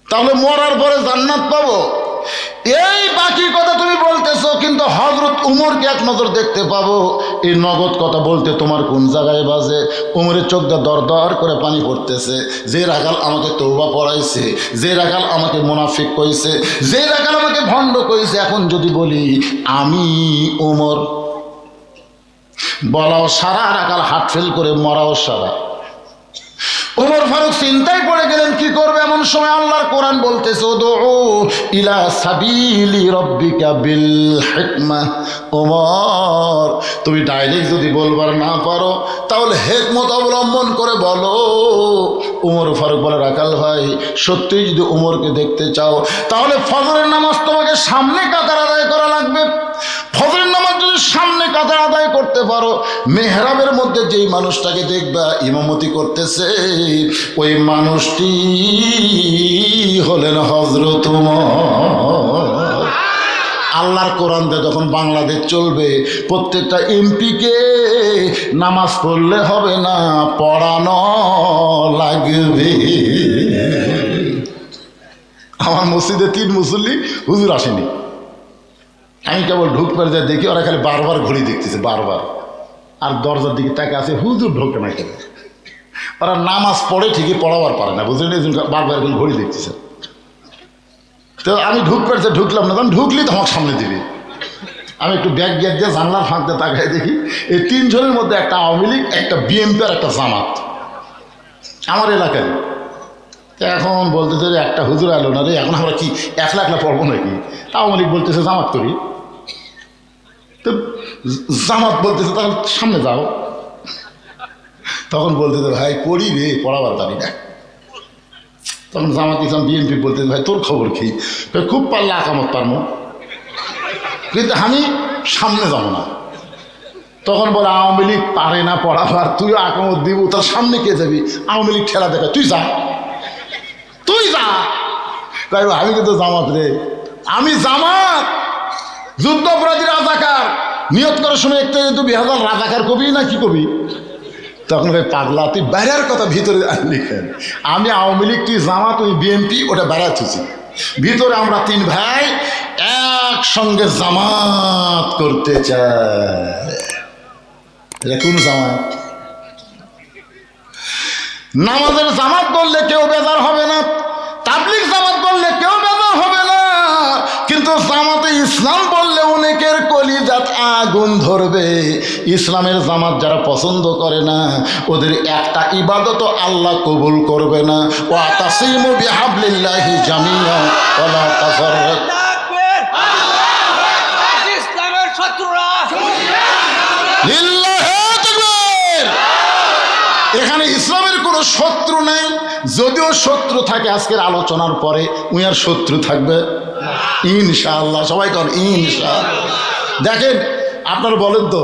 তাহলে মরার পরে জান্নাত পাবো, এই বাকি কথা তুমি বলতেছো, কিন্তু হযরত উমরকে এক নজর দেখতে পাবো, এই নগদ কথা বলতে তোমার কোন জায়গায় বাজে? উমরের চোখ দিয়ে দর দর করে পানি পড়তেছে। যে রাখাল আমাকে তওবা পড়াইছে, যে রাখাল আমাকে মুনাফিক কইছে, যে রাখাল আমাকে ভণ্ড কইছে, এখন যদি বলি আমি উমর, বলাও সারা, রাখাল হাত ফেল করে মরাও সারা। ওমর ফারুক চিন্তায় পড়ে গেলেন কি করবে। এমন সময় আল্লাহর কোরআন বলতেছে উদউ ইলা সাবিলি রাব্বিকা বিল হিকমা। ওমর তুমি ডাইরেক্ট যদি বলবার না পারো তাহলে হিকমত অবলম্বন করে বলো। ওমর ফারুক বলে রাখাল ভাই সত্যিই যদি ওমরকে দেখতে চাও তাহলে ফজরের নামাজ তোমাকে সামনে কাতার আদায় করা লাগবে। ফজরের নামাজ যদি সামনে কাতার আদায় করতে পারো, মেহরাবের মধ্যে যেই মানুষটাকে দেখবা ইমামতি করতেছে ওই মানুষটি হলেন হযরত ওমর। আল্লাহর কোরআন দিয়ে যখন বাংলাদেশ চলবে, প্রত্যেকটা এমপিকে নামাজ পড়লে হবে না, পড়ানো লাগবে। আমার মসজিদে 3 মুসল্লি হুজুর আসেনি, আমি কেবল ঢুকবার যা দেখি ওরা খালি বারবার ঘড়ি দেখতেছে, বারবার, আর দরজার দিকে তাকে আছে হুজুর ঢোকে না কেন। ওরা নামাজ পড়ে ঠিকই, পড়াবার পারে না, বুঝলেন, বারবার ঘড়ি দেখতেছে। তো আমি ঢুকলাম না, তখন ঢুকলি তো আমার সামনে দিবি। আমি একটু ব্যাগ গেট দিয়ে জানলার ফাঁক দিয়ে তাকাই দেখি এই 3 জনের মধ্যে একটা আওয়ামী লীগ, একটা বিএনপি আর একটা জামাত আমার এলাকায়। এখন বলতেছে যে একটা হুজুর এলো না রে, এখন আমরা কি একলা একলা পড়বো নাকি? আওয়ামী লীগ বলতেছে জামাত করি, তো জামাত বলতেছে তাহলে সামনে যাও। তখন বলতেছে ভাই করি রে, পড়াবার জানি না। তখন জামাত ইসলাম বিএনপি বলতেছে ভাই তোর খবর কি? খুব পারলে আকামত পারবো, কিন্তু আমি সামনে যাবো না। তখন বলে আওয়ামী লীগ পারে না পড়াবার, তুই আকামত দিব, তার সামনে কে যাবি? আওয়ামী লীগ ঠেলা দেখা, তুই যা, তুই যা। তাই আমি কিন্তু জামাত রে, আমি জামাত, যুদ্ধ অপরাধী রাজাকার, নিয়ত করার সময় একটা কিন্তু 2000 রাজাকার কবি না কি কবি? তখন ভাই পাগলা তুই বাইরের কথা ভিতরে লিখেন, আমি আওয়ামী লীগ, তুই জামাত, তুই বিএনপি, ওটা বেড়াচ্ছি। ভিতরে আমরা 3 ভাই একসঙ্গে জামাত করতে চাই। এটা কোন জামাত? নামাজের জামাত করলে কেউ বেজার হবে না, তাবলীগ জামাত করলে কেউ বেজার হবে না, কিন্তু জামাতে ইসলাম বললে অনেকের কলিজাত আগুন ধরবে। ইসলামের জামাত যারা পছন্দ করে না, ওদের একটা ইবাদত আল্লাহ কবুল করবে না। ওয়াতাসিমু বিহাবলিল্লাহি জামিআ ওয়া লা তাফাররাকু। ইসলামের শত্রুরা লিল্লাহি তাকবীর। এখানে ইসলামের কোনো শত্রু নেই, যদিও শত্রু থাকে আজকের আলোচনার পরে উই আর শত্রু থাকবে ইনশাআল্লাহ। সবাই কর ইনশাআল্লাহ। দেখেন আপনারা বলেন তো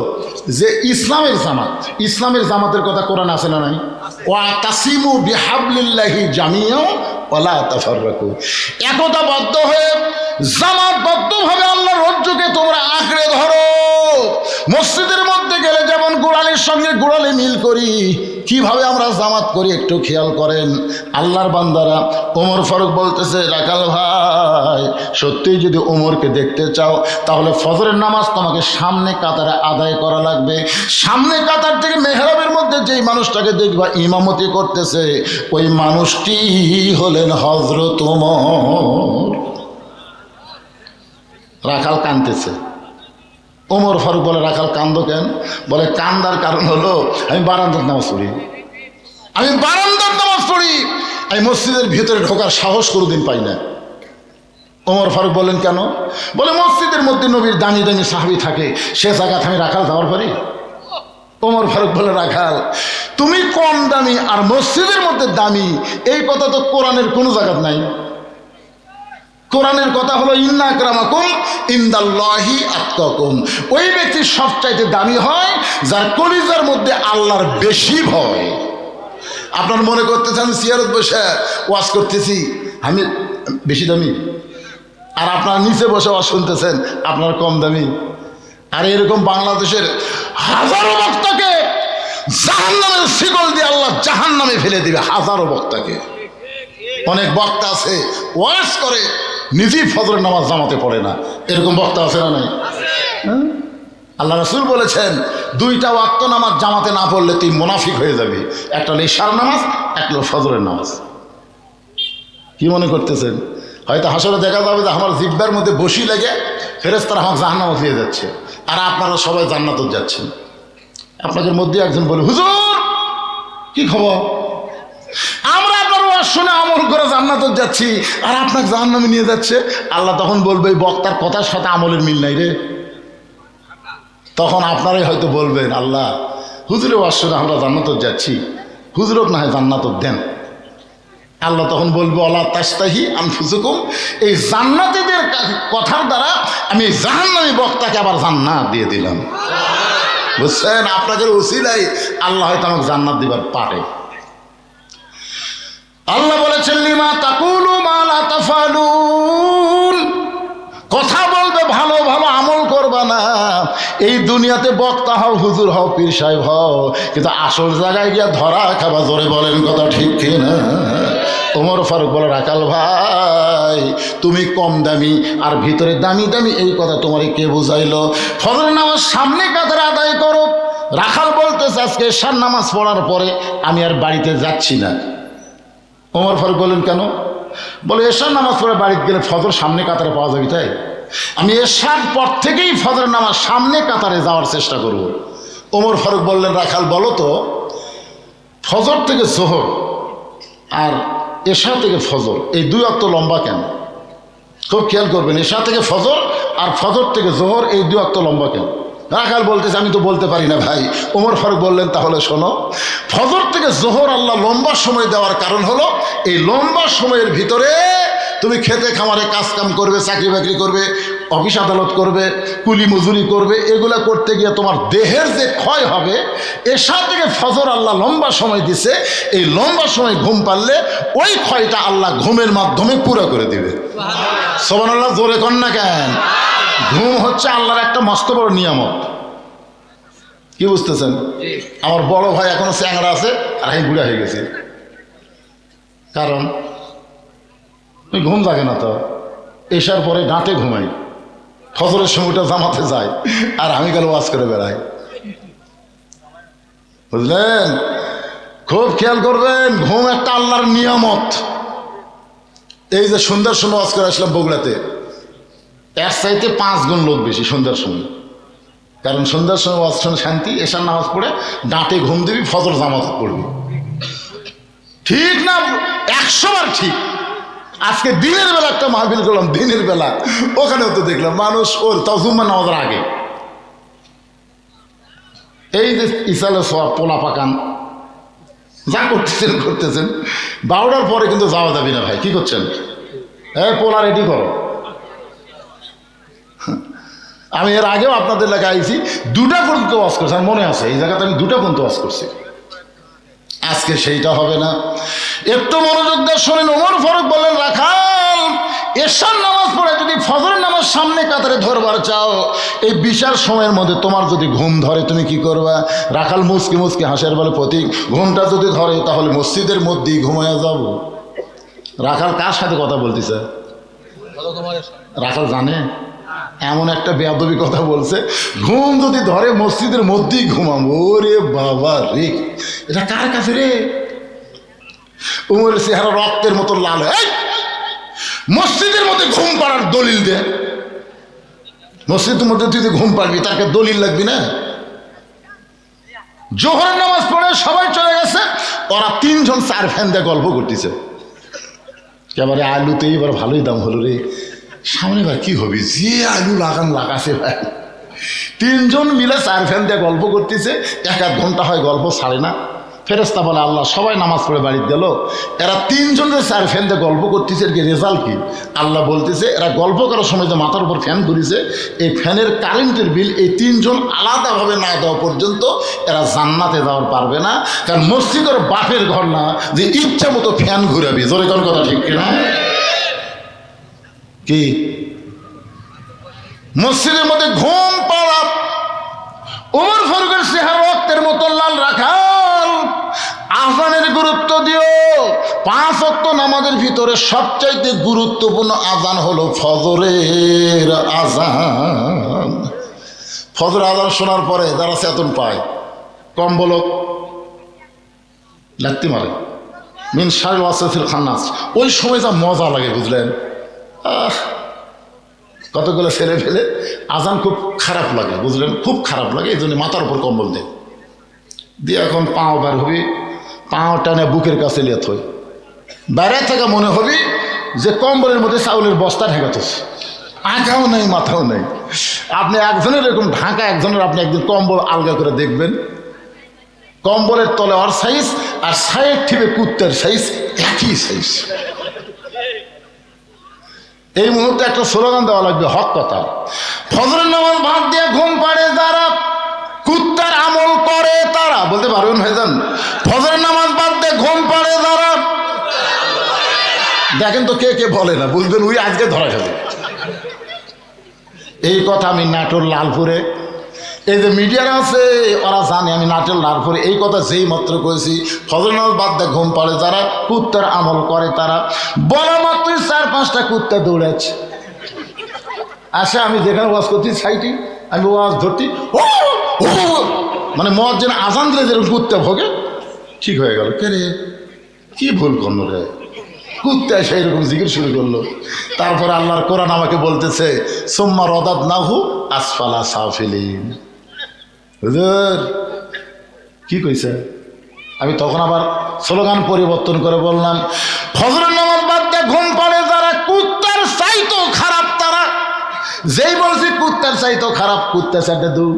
যে ইসলামের জামাত, ইসলামের জামাতের কথা কোরআন আছে না নাই? ওয়াতাসিমু বিহাবলিল্লাহি জামিআ ওয়া লা তাফাররাকু। একতাবদ্ধ হয়ে জামাতবদ্ধভাবে আল্লাহর রজ্জুকে তোমরা আঁকড়ে ধরো। মসজিদের মধ্যে গেলে যেমন গোড়ালির সঙ্গে গোড়ালি মিল করি, কিভাবে আমরা জামাত করি একটু খেয়াল করেন। আল্লাহর বান্দারা, ওমর ফারুক বলতেছে রাখাল ভাই সত্যিই যদি ওমরকে দেখতে চাও তাহলে ফজরের নামাজ তোমাকে সামনে কাতারে আদায় করা লাগবে। সামনে কাতার থেকে মেহরাবের মধ্যে যেই মানুষটাকে দেখবা ইমামতি করতেছে ওই মানুষটি হলেন হযরত ওমর। রাখাল কাঁদতেছে। ওমর ফারুক বলে রাখাল কান্দো কেন? বলে কান্দার কারণ হলো আমি বারান্দার নামাজ পড়ি, আমি বারান্দার নামাজ পড়ি, আমি মসজিদের ভিতরে ঢোকার সাহস কোনোদিন পাই না। ওমর ফারুক বলেন কেন? বলে মসজিদের মধ্যে নবীর দামি দামি সাহাবী থাকে, সে জায়গাতে আমি রাখাল যাওয়ার পারি? ওমর ফারুক বলে রাখাল তুমি কম দামি আর মসজিদের মধ্যে দামি, এই কথা তো কোরআনের কোনো জায়গা নাই। কোরআনের কথা হলো ইন্না আকরামাকুম ইনদাল্লাহি আতকাকুম। ওই ব্যক্তি সবচাইতে দামি হয় যার কলিজার মধ্যে আল্লাহর বেশি ভয়। আপনার মনে করতেছেন সিয়ারত বসে ওয়াজ করতেছি আমি বেশি দামি, আর আপনার নিচে বসে ওয়াজ শুনতেছেন আপনার কম দামি। আর এরকম বাংলাদেশের হাজারো বক্তাকে জাহান্নামের শিকল দিয়ে আল্লাহ জাহান্নামে ফেলে দিবে, হাজারো বক্তাকে। অনেক বক্তা আছে ওয়াজ করে নিজেই ফজরের নামাজ জামাতে পড়ে না, এরকম বক্তা আছে না নাই? আল্লাহ রাসূল বলেছেন 2টা ওয়াক্ত নামাজ জামাতে না পড়লে তুই মুনাফিক হয়ে যাবি, একটা হলো ইশার নামাজ, একটা হলো ফজরের নামাজ। কি মনে করতেছেন? হয়তো হাসরে দেখা যাবে যে আমার জিহ্বার মধ্যে বসি লেগে ফেরেশতারা আমার জাহান্নামে দিয়ে যাচ্ছে, আর আপনারা সবাই জান্নাতে যাচ্ছেন। আপনাদের মধ্যে একজন বলে হুজুর কি খবর? আমরা আপনার ওয়াজ শুনে আমল করে জান্নাতে যাচ্ছি, আর আপনাকে জাহান্নামে নিয়ে যাচ্ছে। আল্লাহ তখন বলবে এই বক্তার কথার সাথে আমলের মিল নাই রে। তখন আপনারাই হয়তো বলবেন, আল্লাহ হুজুরের ওয়াজ শুনে আমরা জান্নাতে যাচ্ছি, হুজুরক না হয় জান্নাত দেন। আল্লাহ তখন বলবে ওয়ালা তাস্তাহি আনফুসুকুম, এই জান্নাতীদের কথার দ্বারা আমি জাহান্নামী বক্তাকে আবার জান্নাত দিয়ে দিলাম। বুঝছেন? আপনাদের উসিলাই আল্লাহ হয়তো আমাকে জান্নাত দিবার পারে। আল্লাহ বলেছেন লিমা তাকুলু মা লা তাফালুন, কথা বলবে ভালো ভালো, আমল করবা না। এই দুনিয়াতে বক্তা হও, হুজুর হও, পীর সাহেব হও, কিন্তু আসল জায়গায় গিয়া ধরা খাবা। জোরে বলেন কথা ঠিক কিনা? ওমর ফারুক বলে, রাখাল ভাই তুমি কম দামি আর ভিতরে দামি দামি, এই কথা তোমারে কে বুঝাইলো? ফজর নামাজ সামনে কাতারে আদায় করো। রাখাল বলতেছে আজকে এশার নামাজ পড়ার পরে আমি আর বাড়িতে যাচ্ছি না। ওমর ফারুক বলেন কেন? বলে এশার নামাজ পড়ে বাড়িতে গেলে ফজর সামনে কাতারে পাওয়া যাবে, তাই আমি এশার পর থেকেই ফজর নামাজ সামনে কাতারে যাওয়ার চেষ্টা করব। ওমর ফারুক বললেন, রাখাল বলো তো ফজর থেকে জোহর আর এশা থেকে ফজর এই দুই ওয়াক্ত লম্বা কেন? খুব খেয়াল করবেন, এশা থেকে ফজর আর ফজর থেকে জোহর এই দুই ওয়াক্ত লম্বা কেন? রাখাল বলতেছে আমি তো বলতে পারি না ভাই। ওমর ফারুক বললেন তাহলে শোনো, ফজর থেকে জোহর আল্লাহ লম্বা সময় দেওয়ার কারণ হলো এই লম্বা সময়ের ভিতরে তুমি খেতে খামারে কাজ কাম করবে, চাকরি বাকরি করবে, অফিস আদালত করবে, কুলি মজুরি করবে, এগুলা করতে গিয়ে তোমার দেহের যে ক্ষয় হবে, এশা থেকে ফজর আল্লাহ লম্বা সময় দিছে। এই লম্বা সময় ঘুম পারলে ওই ক্ষয়টা আল্লাহ ঘুমের মাধ্যমে পুরো করে দিবে। সুবহানাল্লাহ, জোরে কন না কেন? ঘুম হচ্ছে আল্লাহর একটা মস্ত বড় নিয়ামত। কি বুঝতেছেন? আমার বড় ভাই এখনো চ্যাংড়া আছে আর আমি বুড়া হয়ে গেছি, কারণ ঘুম জাগে না। তো এসার পরে গাঁটে ঘুমাই, ফজরের সময়টা জামাতে যায়, আর আমি গেলে ওয়াজ করে বেড়াই। বুঝলেন? খুব খেয়াল করবেন, ঘুম একটা আল্লাহর নিয়ামত। এই যে সন্ধ্যার সময় ওয়াজ করে আসলাম বগুড়াতে, এর চাইতে 5 গুণ লোক বেশি সন্ধ্যার সময়। কারণ সন্ধ্যার সময় ওয়াজ শুনে শান্তি, এশার নামাজ পড়ে ডাঁটে ঘুম দিবি, ফজর জামাত পড়বি। ঠিক না? 100 বার ঠিক। আজকে দিনের বেলা একটা মাহফিল করলাম, দিনের বেলা, ওখানেও তো দেখলাম মানুষ ওর তাও জুম্মা নামাজের আগে এই যে ইসালে সব পোলা পাকান যা করতেছেন করতেছেন, 12টার পরে কিন্তু যাওয়া যাবে না ভাই। কি করছেন? পোলা রেডি করো। আমি এর আগেও আপনাদের এলাকায় আইছি, 2টা পর্যন্ত ওয়াজ করছি, আর মনে আছে এই জায়গাতে আমি 2টা পর্যন্ত ওয়াজ করছি। আজকে সেইটা হবে না। একটু মনোযোগ দিয়ে শোনেন। ওমর ফারুক বললেন, রাখাল এশার নামাজ পড়ে যদি ফজরের নামাজ সামনে কাতারে ধরবার চাও, এই বিশাল সময়ের মধ্যে তোমার যদি ঘুম ধরে তুমি কি করবা? রাখাল মুসকি মুসকি হাসের বলে, প্রতীক ঘুমটা যদি ধরে তাহলে মসজিদের মধ্যেই ঘুমাইয়া যাব। রাখাল কার সাথে কথা বলতেছে? রাখাল জানে এমন একটা বেয়াদবি কথা বলছে, ঘুম যদি ধরে মসজিদের মধ্যেই ঘুমাবো। ওরে বাবা রে, এটা কার কাছে রে? উমরের চেহারা রক্তের মতো লাল হয়। মসজিদের মধ্যে ঘুম পাড়ার দলিল দে। মসজিদের মধ্যে তুই ঘুম পাড়বি, তাকে দলিল লাগবি না? জোহরের নামাজ পড়ে সবাই চলে গেছে, ওরা 3 জন 4 ফ্যান দিয়ে গল্প করতেছে। এবারে আলুতে এবার ভালোই দাম হলো রে, সামনে এবার কি হবে? যে আলু লাগাছে ভাই। 3 জন মিলে 4 ফ্যান দিয়ে গল্প করতেছে। 1-1 ঘন্টা হয় গল্প ছাড়ে না। ফেরেশতা বলে আল্লাহ সবাই নামাজ পড়ে বাড়িতে গেল, এরা 3 জন যে 4 ফ্যান দিয়ে গল্প করতেছে, এর কি রেজাল্ট কি? আল্লাহ বলতেছে এরা গল্প করার সময় যে মাথার উপর ফ্যান ঘুরিছে, এই ফ্যানের কারেন্টের বিল এই 3 জন আলাদাভাবে না দেওয়া পর্যন্ত এরা জান্নাতে যাওয়ার পারবে না। কারণ মসজিদের বাপের ঘর না যে ইচ্ছা মতো ফ্যান ঘুরাবি। জোরে কোন কথা ঠিক কিনা? কি মসজিদের মধ্যে ঘুম পাড়া ওমর ফারুকের চেহারা রক্তের মতো লাল। রাখাল আজানের গুরুত্ব দিও। 5 ওয়াক্ত নামাজের ভিতরে সবচাইতে গুরুত্বপূর্ণ আজান হলো ফজরের আজান। ফজর আজান শোনার পরে যারা চেতন পায়, কম বলো লাগতে মারে মিন শার ওয়াসফিল খান্নাস, ওই সময় যা মজা লাগে বুঝলেন। কতগুলো ছেলে ফেলে আজান খুব খারাপ লাগে বুঝলেন, খুব খারাপ লাগে। এই জন্য মাথার উপর কম্বল দেয় দিয়ে এখন পাও বার হবি, পাও টানে বুকের কাছে লিয়ে থই, বাইরে থেকে মনে হবি যে কম্বলের মধ্যে চাউলের বস্তা ঢেকাতেছে, আগাও নেই মাথাও নেই। আপনি একজনের এরকম ঢাকা, একজনের আপনি একদিন কম্বল আলগা করে দেখবেন, কম্বলের তলে ওর সাইজ আর সাইড থেকে কুত্তার সাইজ একই সাইজ। এই মুহূর্তে একটা স্লোগান দেওয়া লাগবে, হক কথা। ফজরের নামাজ বাদ দিয়ে ঘুম পাড়ে যারা, কুত্তার আমল করে তারা, বলতে পারবেন ভাইজান? ফজরের নামাজ বাদ দিয়ে ঘুম পাড়ে যারা, দেখেন তো কে কে বলে না, বুঝবেন ওই আজকে ধরা যাবে। এই কথা আমি নাটোর লালপুরে, এই যে মিডিয়ারা আছে ওরা জানে আমি নাটোর লালপুরে এই কথা যেই মাত্র করেছি, ফজরের নামাজ বাদ দিয়ে ঘুম পাড়ে যারা, কুত্তার আমল করে তারা, বলা মাত্রই 4-5টা কুত্তা দৌড়াচ্ছে। আচ্ছা আমি যেখানে ওয়াজ করছি সাইটি, আমি ওয়াজ ধরতি, মানে মসজিদ আজান দিলে যেরকম কুত্তা ভোগে ঠিক হয়ে গেল। কে রে, কি ভুল করলো রে, কুত্তা এসে এরকম জিকির শুরু করলো। তারপরে আল্লাহর কোরআন আমাকে বলতেছে, সুম্মা রাদাদনাহু আসফালা সাফিলিন। হুজুর কি কইছে? আমি তখন আবার স্লোগান পরিবর্তন করে বললাম, ফজরের নামাজ বাদ দিয়ে ঘুম পাড়ে যারা, কুত্তার চাইতো খারাপ তারা। যেই বলছি কুত্তার চাইতো খারাপ, কুত্তা চাইতে দূর।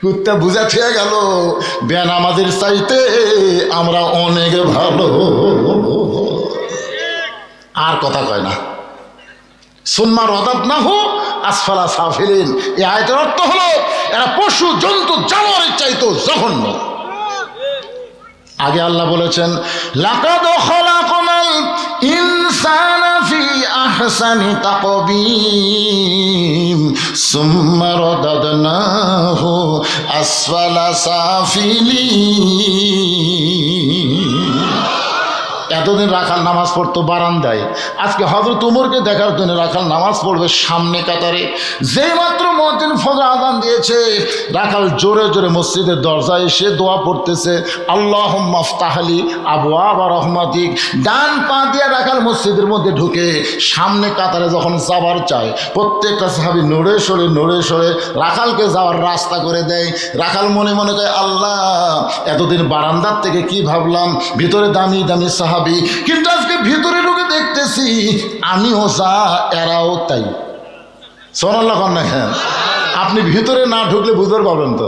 কুত্তা বুঝা খেয়ে গেল বেনামাজির চাইতে আমরা অনেক ভালো। আর কথা কয় না। সুম্মা রাদাদনাহু আসফালা সাফিলিন, এই আয়াতের অর্থ হলো এরা পশু জন্তু জানোয়ারের চাইতো জঘন্য। আগে আল্লাহ বলেছেন, লাকাদ খালাকনাল ইনসানা ফি আহসানি তাকবীম সুম্মা রাদাদনাহু আসফালা সাফিলিন। এতদিন রাখাল নামাজ পড়তো বারান্দায়, আজকে হযরত উমরকে দেখার জন্য রাখাল নামাজ পড়বে সামনে কাতারে। যেই মাত্র মুয়াজ্জিন ফজর আযান দিয়েছে, রাখাল জোরে জোরে মসজিদের দরজায় এসে দোয়া পড়তেছে, আল্লাহুম্মা ফতাহলি আবওয়াবা রাহমাতিক। ডান পা দিয়ে রাখাল মসজিদের মধ্যে ঢুকে সামনে কাতারে যখন যাবার চায়, প্রত্যেকটা সাহাবী নড়ে সরে রাখালকে যাওয়ার রাস্তা করে দেয়। রাখাল মনে মনে কয়, আল্লাহ এতদিন বারান্দার থেকে কি ভাবলাম ভিতরে দামি দামি সাহাবী, কিন্তু আজকে ভিতরে ঢুকে দেখতেছি আমিও যা এরাও তাই। সুবহানাল্লাহ না? হ্যাঁ, আপনি ভিতরে না ঢুকলে বুঝতে পারবেন তো।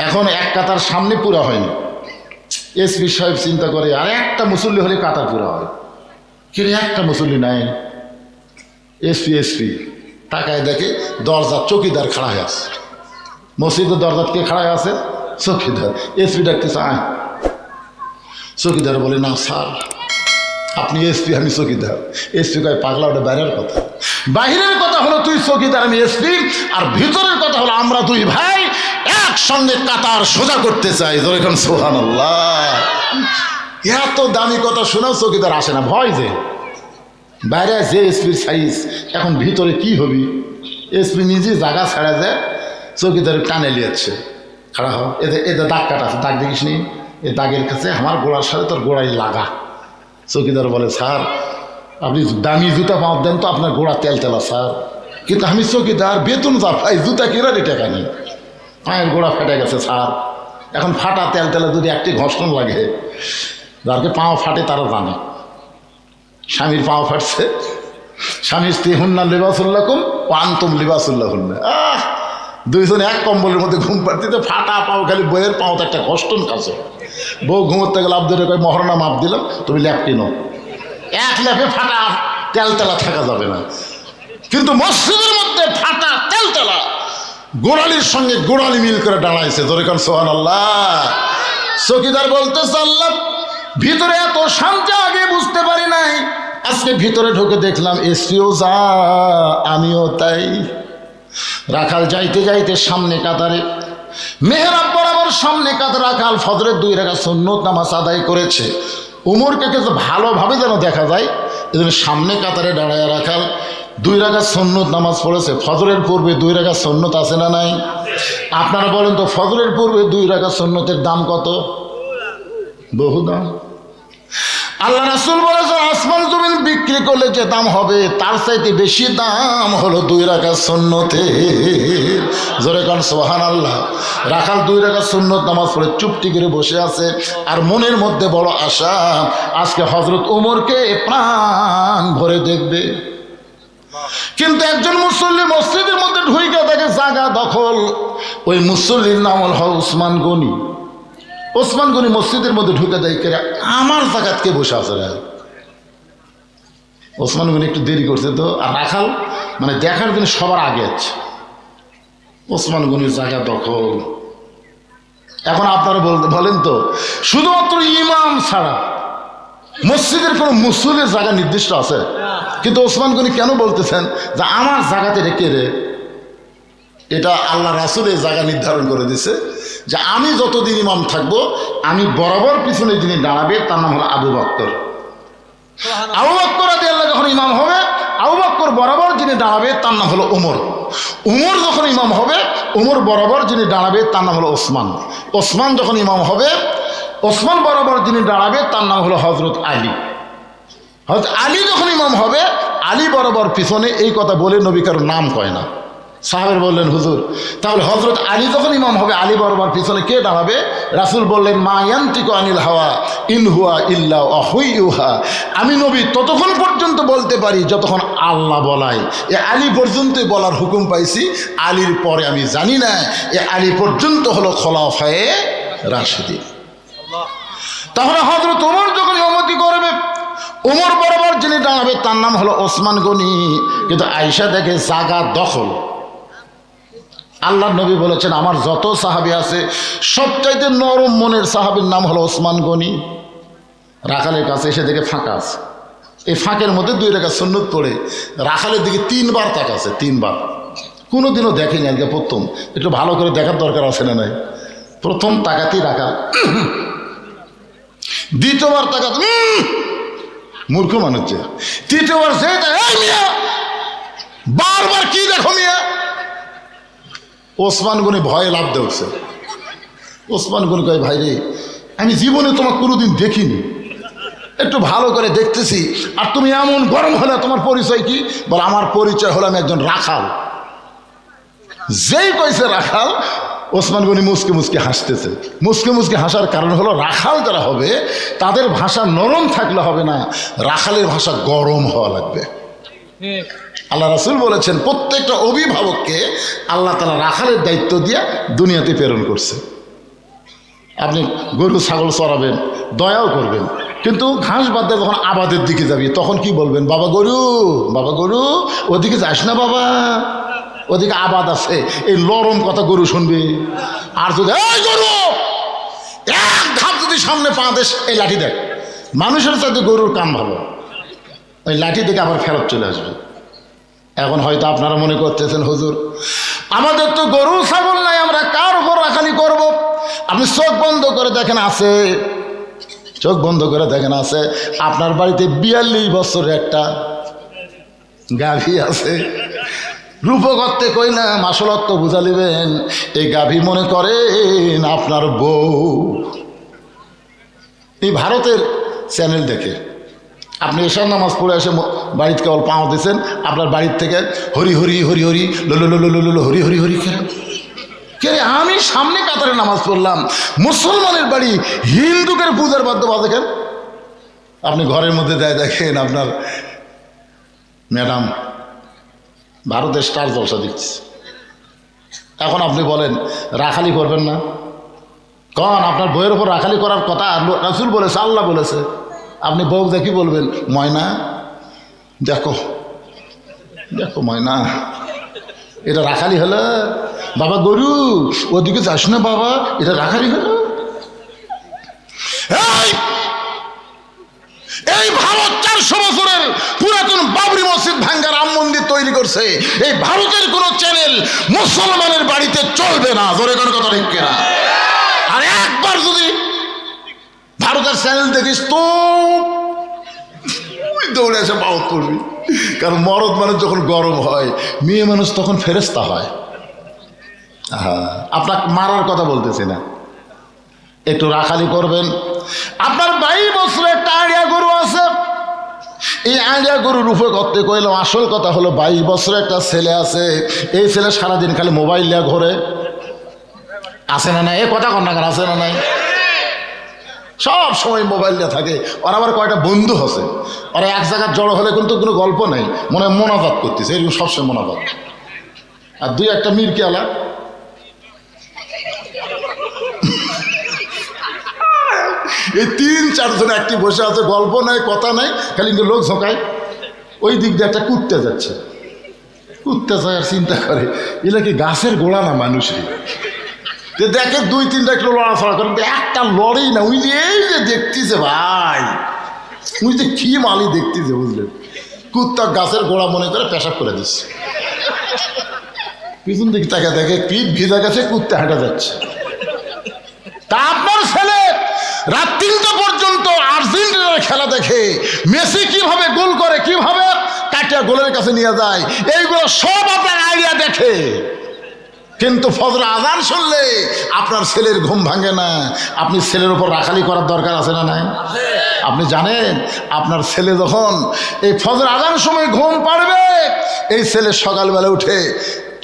এখন এক কাতার সামনে পুরা হয়নি, এসপি সাহেব চিন্তা করে আর একটা মুসল্লি হলে কাতার পুরা হয়, কিন্তু একটা মুসল্লি নাই। এসপি তাকায় দেখে দরজা চৌকিদার খাড়া হয়ে আছে, মসজিদের দরজার কে খাড়া হয়ে আছে? চৌকিদার। এসপি ডাকতেছে, আয়। চৌকিদার বলে, না স্যার আপনি এসপি, আমি চৌকিদার। এসপি কয়, পাগলা ওটা বাইরের কথা, বাহিরের কথা হলো তুই চৌকিদার আমি এসপি, আর ভিতরের কথা হলো আমরা দুই ভাই একসঙ্গে কাতার সোজা করতে চাই। যখন সুবহানাল্লাহ, এত দামি কথা শোনাও চৌকিদার আসে না, ভয় যে বাইরে যে এসপির সাইজ, এখন ভিতরে কি হবি? এসপি নিজে জায়গা ছাড়া যায়, চৌকিদারের টানে লিয়াচ্ছে, খাড়া হও, এদের দাগ কাটা আছে, দাগ দেখিস নি, এ দাগের কাছে আমার গোড়ার সাথে তোর গোড়ায় লাগা। চৌকিদার বলে, স্যার আপনি দামি জুতা পাও দেন তো, আপনার গোড়া তেলতেলা স্যার, কিন্তু আমি চৌকিদার বেতন যা পাই জুতা কিনারে টাকা নেই, পায়ের গোড়া ফেটে গেছে স্যার। এখন ফাটা তেলতেলা যদি একটি ঘর্ষণ লাগে, যারকে পাও ফাটে তারা জানে। স্বামীর পাও ফাটছে, স্বামী স্ত্রী হুন্না লিবাসুল্লাকুম ওয়া আনতুম লিবাসুল্লাহুন্না, দুইজনে এক কম্বলের মধ্যে ঘুম পাড়তে, ফাটা পাও, খালি বইয়ের পাও তো একটা ঘষ্টন কাছে। বউ ঘুমোতে গেলে আব্দুরে কয়, মহরণা মাপ দিলাম, তুমি ল্যাপ কিনো। এক ল্যাপে ফাটা তেলতেলা থাকা যাবে না, কিন্তু মসজিদের মধ্যে ফাটা তেলতেলা গোড়ালির সঙ্গে গোড়ালি মিল করে দাঁড়াইছে। ধরে কারণ সুবহানাল্লাহ। চৌকিদার বলতেছে, আল্লাহ ভিতরে এত শান্তি আগে বুঝতে পারি নাই, আজকে ভিতরে ঢুকে দেখলাম এসপিও যা আমিও তাই। রাখাল যাইতে যাইতে সামনে কাতারে, মেহরাব বরাবর সামনে কাতার রাখাল ফজরের 2 রাকাত সুন্নত নামাজ আদায় করেছে। উমরকে কিছু ভালোভাবে যেন দেখা যায়, এজন্য সামনে কাতারে দাঁড়ায় রাখাল 2 রাকাত সুন্নত নামাজ পড়েছে। ফজরের পূর্বে 2 রাকাত সুন্নত আছে না নাই? আপনারা বলেন তো, ফজরের পূর্বে 2 রাকাত সুন্নতের দাম কত? বহু দাম। আল্লাহ রাসূল বলেছেন আসমান জমিন বিক্রি করলে যে দাম হবে তার চাইতে বেশি দাম হলো 2 রাকাত সুন্নতের। জোরে কান সুবহানাল্লাহ। রাখাল 2 রাকাত সুন্নত নামাজ পড়ে চুপটি করে বসে আছে আর মনের মধ্যে বড় আশা আজকে হযরত ওমরকে প্রাণ ভরে দেখবে। কিন্তু একজন মুসল্লি মসজিদের মধ্যে ঢুইকা দেখে জায়গা দখল। ওই মুসল্লির নাম হল ওসমান গনি। ওসমান গনি মসজিদের মধ্যে ঢুকে দেয় করে আমার জায়গাত কে বসে আছে রে। ওসমান গনি একটু দেরি করছে তো, আর রাখাল মানে দেখার জন্য সবার আগে আছে। ওসমান গনির জায়গা দখল। এখন আপনারা বলেন তো শুধুমাত্র ইমাম ছাড়া মসজিদের কোনো মুসল্লির জায়গা নির্দিষ্ট আছে? কিন্তু ওসমান গনি কেন বলতেছেন যে আমার জায়গাতে রেখে রে? এটা আল্লাহ রাসূল এই জায়গা নির্ধারণ করে দিছে যে আমি যতদিন ইমাম থাকবো আমি বরাবর পিছনে যিনি দাঁড়াবে তার নাম হলো আবু বকর। আবু বকর রাদিয়াল্লাহু যখন ইমাম হবে, আবু বকর বরাবর যিনি দাঁড়াবে তার নাম হলো ওমর। ওমর যখন ইমাম হবে, ওমর বরাবর যিনি দাঁড়াবে তার নাম হলো ওসমান। ওসমান যখন ইমাম হবে, ওসমান বরাবর যিনি দাঁড়াবে তার নাম হলো হযরত আলী। হযরত আলী যখন ইমাম হবে, আলী বরাবর পিছনে। এই কথা বলে নবী কারোর নাম কয় না। সাহাবের বললেন হুজুর তাহলে হযরত আলী যখন ইমাম হবে আলী বরাবর পিছনে কে দাঁড়াবে? রাসূল বললেন মা ইয়ান্তিকু আনিল হাওয়া ইন হুয়া ইল্লা ওয়াহয়ুহা। আমি নবী ততক্ষণ পর্যন্ত বলতে পারি যতক্ষণ আল্লাহ বলায়। এ আলী পর্যন্তই বলার হুকুম পাইছি, আলীর পরে আমি জানি না। এ আলী পর্যন্ত হলো খোলাফায়ে রাশিদিন। তাহলে হযরত ওমর যখন ইমামতি করবে, ওমর বরাবর যিনি দাঁড়াবে তার নাম হলো ওসমান গনি। কিন্তু আয়েশা দেখে জায়গা দখল। আল্লাহ নবী বলেছেন আমার যত সাহাবী আছে সবচাইতে নরম মনের সাহাবীর নাম হলো ওসমান গনি। রাখালের কাছে এসে দেখে ফাঁকা আছে। এই ফাঁকের মধ্যে 2 রাকাত সুন্নত পড়ে রাখালের দিকে 3 বার তাকাছে। 3 বার। কোনোদিনও দেখেনি, আজকে প্রথম। একটু ভালো করে দেখার দরকার আছে না নাই? প্রথম তাকাতেই রাখাল, দ্বিতীয়বার তাকাত মূর্খ মানুষ যে, তৃতীয়বার সে বারবার কি দেখো মিয়া। ওসমান গনি ভয়ে লাভ দেওয়া। ওসমান গনি কয় ভাই রে আমি জীবনে তোমার কোনোদিন দেখিনি, একটু ভালো করে দেখতেছি, আর তুমি এমন গরম হলে তোমার পরিচয় কি? বলে আমার পরিচয় হলো আমি একজন রাখাল। যেই কইছে রাখাল, ওসমান গনি মুসকে মুসকে হাসতেছে। মুসকে মুসকে হাসার কারণ হলো রাখাল যারা হবে তাদের ভাষা নরম থাকলে হবে না, রাখালের ভাষা গরম হওয়া লাগবে। আল্লাহ রাসূল বলেছেন প্রত্যেকটা অভিভাবককে আল্লাহ তাআলা রাখালের দায়িত্ব দিয়ে দুনিয়াতে প্রেরণ করছে। আপনি গরু ছাগল চড়াবেন, দয়াও করবেন, কিন্তু ঘাস বাদ দিয়ে যখন আবাদের দিকে যাবি তখন কি বলবেন? বাবা গরু ওদিকে যাস না বাবা, ওদিকে আবাদ আছে। এই নরম কথা গরু শুনবে। আর যদি এই গরু এক ধাপ যদি সামনে পা দেশ, এই লাঠি দেখ। মানুষের সাথে গরুর কাম ভালো, ওই লাঠি দেখে আবার ফেরত চলে আসবে। এখন হয়তো আপনারা মনে করতেছেন হুজুর আমাদের তো গরু ছাগল নাই, আমরা কার উপর রাখালি করব? আপনি চোখ বন্ধ করে দেখেন আছে, চোখ বন্ধ করে দেখেন আছে। আপনার বাড়িতে 42 বছরের একটা গাভী আছে। রূপকর্তে কই না মাসলত্ব বুঝা লিবেন। এই গাভী মনে করেন আপনার বউ। এই ভারতের চ্যানেল দেখে আপনি এশার নামাজ পড়ে এসে বাড়িতে কেবল পাও দিয়েছেন, আপনার বাড়ির থেকে হরি হরি হরি হরি লো হরি হরি হরি কে আমি সামনে কাতারে নামাজ পড়লাম, মুসলমানের বাড়ি হিন্দুদের পূজার বাদ্য বাজেন। আপনি ঘরের মধ্যে দেয় দেখেন আপনার ম্যাডাম ভারতের স্টার জলসা দিচ্ছে। এখন আপনি বলেন রাখালি করবেন না? কন আপনার বইয়ের উপর রাখালি করার কথা রাসূল বলেছে, আল্লাহ বলেছে। আপনি বউ দেখি বলবেন ময়না দেখো দেখো ময়না, এটা রাখালি হলো? বাবা গরু ওদিকে যাস না বাবা, এটা রাখালি হলো? এই ভারত 400 বছরের পুরাতন বাবরি মসজিদ ভাঙ্গা রাম মন্দির তৈরি করছে। এই ভারতের কোন চ্যানেল মুসলমানের বাড়িতে চলবে না। জোরে কোন কথা ঠিক কিনা? আর একবার যদি ভারতের চ্যানেল দেখিস তো দৌড়ে এসে বাউত করবি। কারণ মরদ মানুষ যখন গরম হয়, মেয়ে মানুষ তখন ফেরেশতা হয়। আপনাকে মারার কথা বলতেছি না, একটু রাখালি করবেন। আপনার 22 বছরের একটা আড়িয়া গরু আছে, এই আড়িয়া গরু রূপে করতে কইলাম, আসল কথা হলো 22 বছরের একটা ছেলে আছে, এই ছেলে সারাদিন খালি মোবাইল নিয়ে ঘোরে, আছে না নাই? এ কথা কন্যাকার আছে না নাই? সব সময় মোবাইল নিয়ে থাকে। ওর আবার কয়টা বন্ধু আছে, ওরা এক জায়গায় জড়ো হলে কিন্তু কোনো গল্প নেই, মনে হয় মোনাজাত করতেছে, এরকম সবসময় মোনাজাত। আর 2-1টা মিরকিয়ালা, এই 3-4 জন একটি বসে আছে, গল্প নাই কথা নাই, খালি লোক ঝোঁকায়। ওই দিক দিয়ে একটা কুত্তে যাচ্ছে, কুত্তে যায় আর চিন্তা করে এগুলো কি গাছের গোড়া না মানুষের। দেখে 2-3টা একটু লড়াচড়া করে, একটা লড়েই না, ওই যে এই যে দেখতেছে ভাই, ওই যে কি মালি দেখতেছে বুঝলেন, কুত্তা গাছের গোড়া মনে করে পেশাব করে দিচ্ছে। পিছন দিকে তাকে দেখে পিঠ ভিজা গেছে, কুত্তা হাঁটা যাচ্ছে। তা আপনার ছেলে রাত 3টা পর্যন্ত আর্জেন্টিনার খেলা দেখে, মেসি কিভাবে গোল করে, কিভাবে কাটিয়া গোলের কাছে নিয়ে যায়, এইগুলো সব আপনার আইডিয়া দেখে। কিন্তু ফজর আজান শুনলে আপনার ছেলের ঘুম ভাঙে না। আপনি ছেলের উপর রাখালি করার দরকার আছে না নাই? আপনি জানেন আপনার ছেলে যখন এই ফজর আজান সময় ঘুম পাড়বে, এই ছেলে সকালবেলা উঠে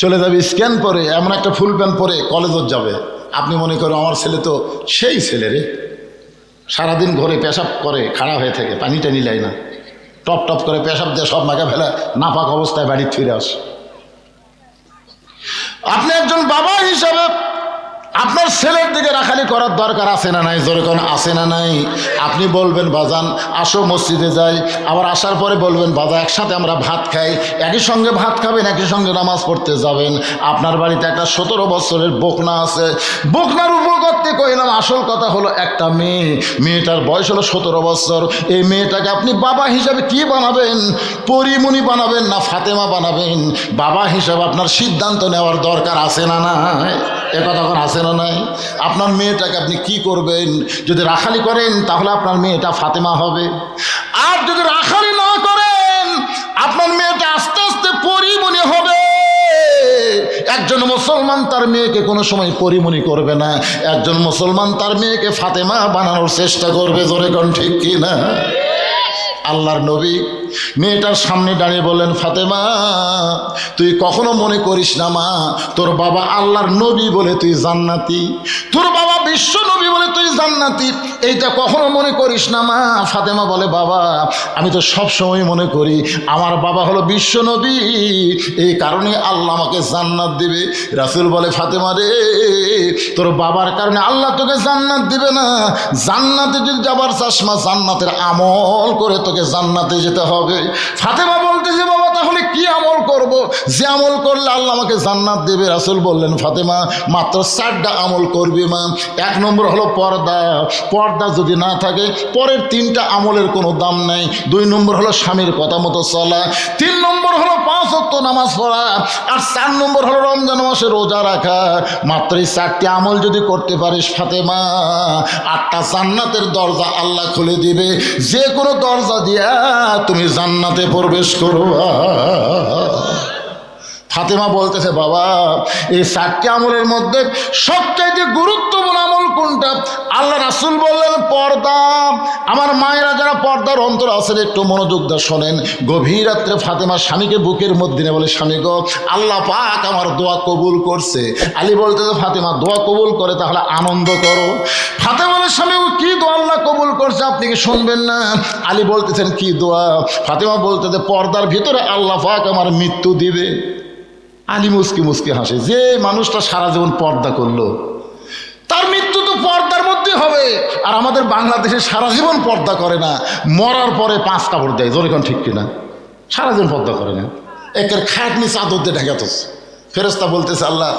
চলে যাবে স্ক্যান পরে, এমন একটা ফুল প্যান্ট পরে কলেজত যাবে। আপনি মনে করেন আমার ছেলে তো সেই ছেলে রে, সারাদিন ঘরে পেশাব করে খাড়া হয়ে থাকে, পানি টানি লাই না, টপ টপ করে পেশাব দিয়ে সব মাখা ফেলা, নাপাক অবস্থায় বাড়ি ফিরে আসে। আপনি একজন বাবা হিসাবে আপনার ছেলের দিকে রাখালি করার দরকার আছে না নাই? জোরে কোন আছে না নাই? আপনি বলবেন বাজান আসো মসজিদে যাই, আবার আসার পরে বলবেন বাজা একসাথে আমরা ভাত খাই, একই সঙ্গে ভাত খাবেন, একই সঙ্গে নামাজ পড়তে যাবেন। আপনার বাড়িতে একটা 17 বছরের বকনা আছে, বকনার উপর করতে কইলাম, আসল কথা হলো একটা মেয়ে, মেয়েটার বয়স হলো 17 বছর। এই মেয়েটাকে আপনি বাবা হিসাবে কি বানাবেন? পরিমণি বানাবেন না ফাতেমা বানাবেন? বাবা হিসাবে আপনার সিদ্ধান্ত নেওয়ার দরকার আছে না নাই? এ কথা এখন আছে না নাই? আপনার মেয়েটাকে আপনি কি করবেন? যদি রাখালি করেন তাহলে আপনার মেয়েটা ফাতেমা হবে, আর যদি রাখালি না করেন আপনার মেয়েটা আস্তে আস্তে পরিমণি হবে। একজন মুসলমান তার মেয়েকে কোনো সময় পরিমণি করবে না, একজন মুসলমান তার মেয়েকে ফাতেমা বানানোর চেষ্টা করবে। জোরে কোন ঠিক কি না? আল্লাহর নবী মেয়েটার সামনে দাঁড়িয়ে বললেন, ফাতেমা তুই কখনো মনে করিস না মা তোর বাবা আল্লাহর নবী বলে তুই জান্নাতি, তোর বাবা বিশ্ব নবী বলে তুই জান্নাতি, এইটা কখনো মনে করিস না মা। ফাতেমা বলে, বাবা আমি তো সব সময় মনে করি আমার বাবা হলো বিশ্ব নবী, এই কারণে আল্লাহ আমাকে জান্নাত দিবে। রাসূল বলে, ফাতেমা রে তোর বাবার কারণে আল্লাহ তোকে জান্নাত দিবে না, জান্নাতে যদি যাবার চাস মা জান্নাতের আমল করে তোকে জান্নাতে যেতে হবে। ফাতেমা বলতেছে, বাবা তাহলে কি আমল করব যে আমল করলে আল্লাহ আমাকে জান্নাত দেবে? রাসূল বললেন, ফাতেমা মাত্র 4টা আমল করবি মা। 1 নম্বর হলো পর্দা, পর্দা যদি না থাকে পরের 3টা আমলের কোনো দাম নাই। 2 নম্বর হলো স্বামীর কথা মতো চলা, 3 নম্বর হলো 5 ওয়াক্ত নামাজ পড়া, আর 4 নম্বর হলো রমজান মাসে রোজা রাখা। মাত্র এই 4টি আমল যদি করতে পারিস ফাতেমা, 8টা জান্নাতের দরজা আল্লাহ খুলে দিবে, যে কোনো দরজা দিয়া তুমি জান্নাতে প্রবেশ করবা। ফাতেমা বলতেছে, বাবা এই 4টি আমলের মধ্যে সবচাইতে গুরুত্বপূর্ণ আমল কোনটা? আল্লাহ রাসূল বললেন পর্দা। আমার মায়েরা যারা পর্দার অন্তর আছেন একটু মনোযোগ দিয়ে শোনেন। গভীর রাত্রে ফাতেমা স্বামীকে বুকের মধ্যে নিয়ে বলে, স্বামী গো আল্লাহ পাক আমার দোয়া কবুল করছে। আলী বলতেছে, ফাতেমা দোয়া কবুল করে তাহলে আনন্দ করো। ফাতেমা বলে, স্বামী কি দোয়া আল্লাহ কবুল করছে আপনি কি শুনবেন না? আলী বলতেছেন, কি দোয়া? ফাতেমা বলতেছে, পর্দার ভিতরে আল্লাহ পাক আমার মৃত্যু দিবে। আলী মুসকি মুসকি হাসে, যে মানুষটা সারা জীবন পর্দা করলো তার মৃত্যু তো পর্দার মধ্যে হবে। আর আমাদের বাংলাদেশে সারা জীবন পর্দা করে না, মরার পরে 5 কাপড় দেয়। জোরে কোন ঠিক কিনা? সারা জীবন পর্দা করে না, একের খাটনি চাদর দিয়ে ঢাকা তো। ফেরেশতা বলতেছে, আল্লাহ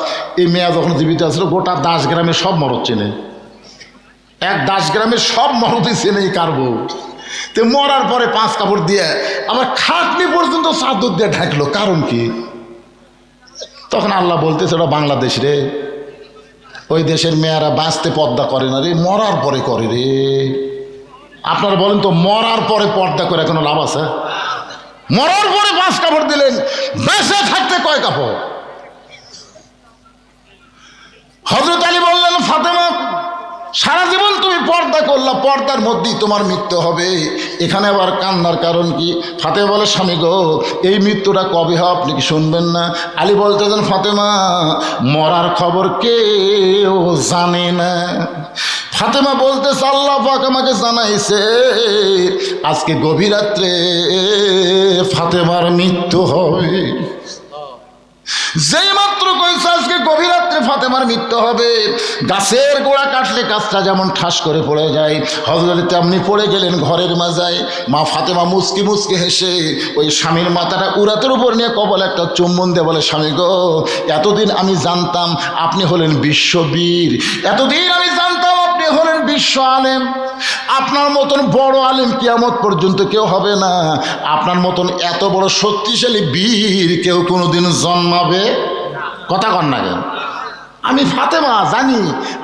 এই মেয়া যখন জীবিত আছিল গোটা 10 গ্রামের সব মরদ চেনে, 10 গ্রামের সব মরদই চেনে কার বউ। তো মরার পরে 5 কাপড় দিয়ে আবার খাটনি পর্যন্ত চাদর দিয়ে ঢাকলো, কারণ কি? তখন আল্লাহ বলতেছে, ওটা বাংলাদেশ রে, ওই দেশের মেয়েরা বাঁচতে পর্দা করে না রে, মরার পরে করে রে। আপনারা বলেন তো মরার পরে পর্দা করে কোনো লাভ আছে? মরার পরে 5 কাপড় দিলেন, বেঁচে থাকতে কয় কাপড়? হযরত আলী বললেন, ফাতেমা সারা জীবন তুমি পর্দা পর্দা করলা, পর্দার মধ্যেই তোমার মৃত্যু হবে। এখানে আবার কান্নার কারণ কি? ফাতেমা বলে, স্বামী গো, এই মৃত্যুটা কবে হবে আপনি কি শুনবেন না? আলী বলতেছেন, ফাতেমা, মরার খবর কেউ জানে না। ফাতেমা বলতেছে, আল্লাহ পাক আমাকে জানাইছে আজকে গভীর রাত্রে ফাতেমার মৃত্যু হবে। যেই মাত্র কইছে আজকে গভীর রাত্রে ফাতেমার মৃত্যু হবে, গাছের গোড়া কাটলে গাছটা যেমন ঠাস করে পড়ে যায়, হযরত তেমনি পড়ে গেলেন ঘরের মাজায়। মা ফাতেমা মুচকি মুচকি হেসে ওই স্বামীর মাথাটা উরাতের উপর নিয়ে কবলে একটা চুম্বন দিয়ে বলে, স্বামী গো, এতদিন আমি জানতাম আপনি হলেন বিশ্ববীর, এতদিন আমি জানতাম আপনি হলেন বিশ্ব আলেম। আপনার মতন বড় আলেম কিয়ামত পর্যন্ত কেউ হবে না, আপনার মতন এত বড় শক্তিশালী বীর কেউ কোনোদিন জন্মাবে কথা কন না কেন? আমি ফাতেমা জানি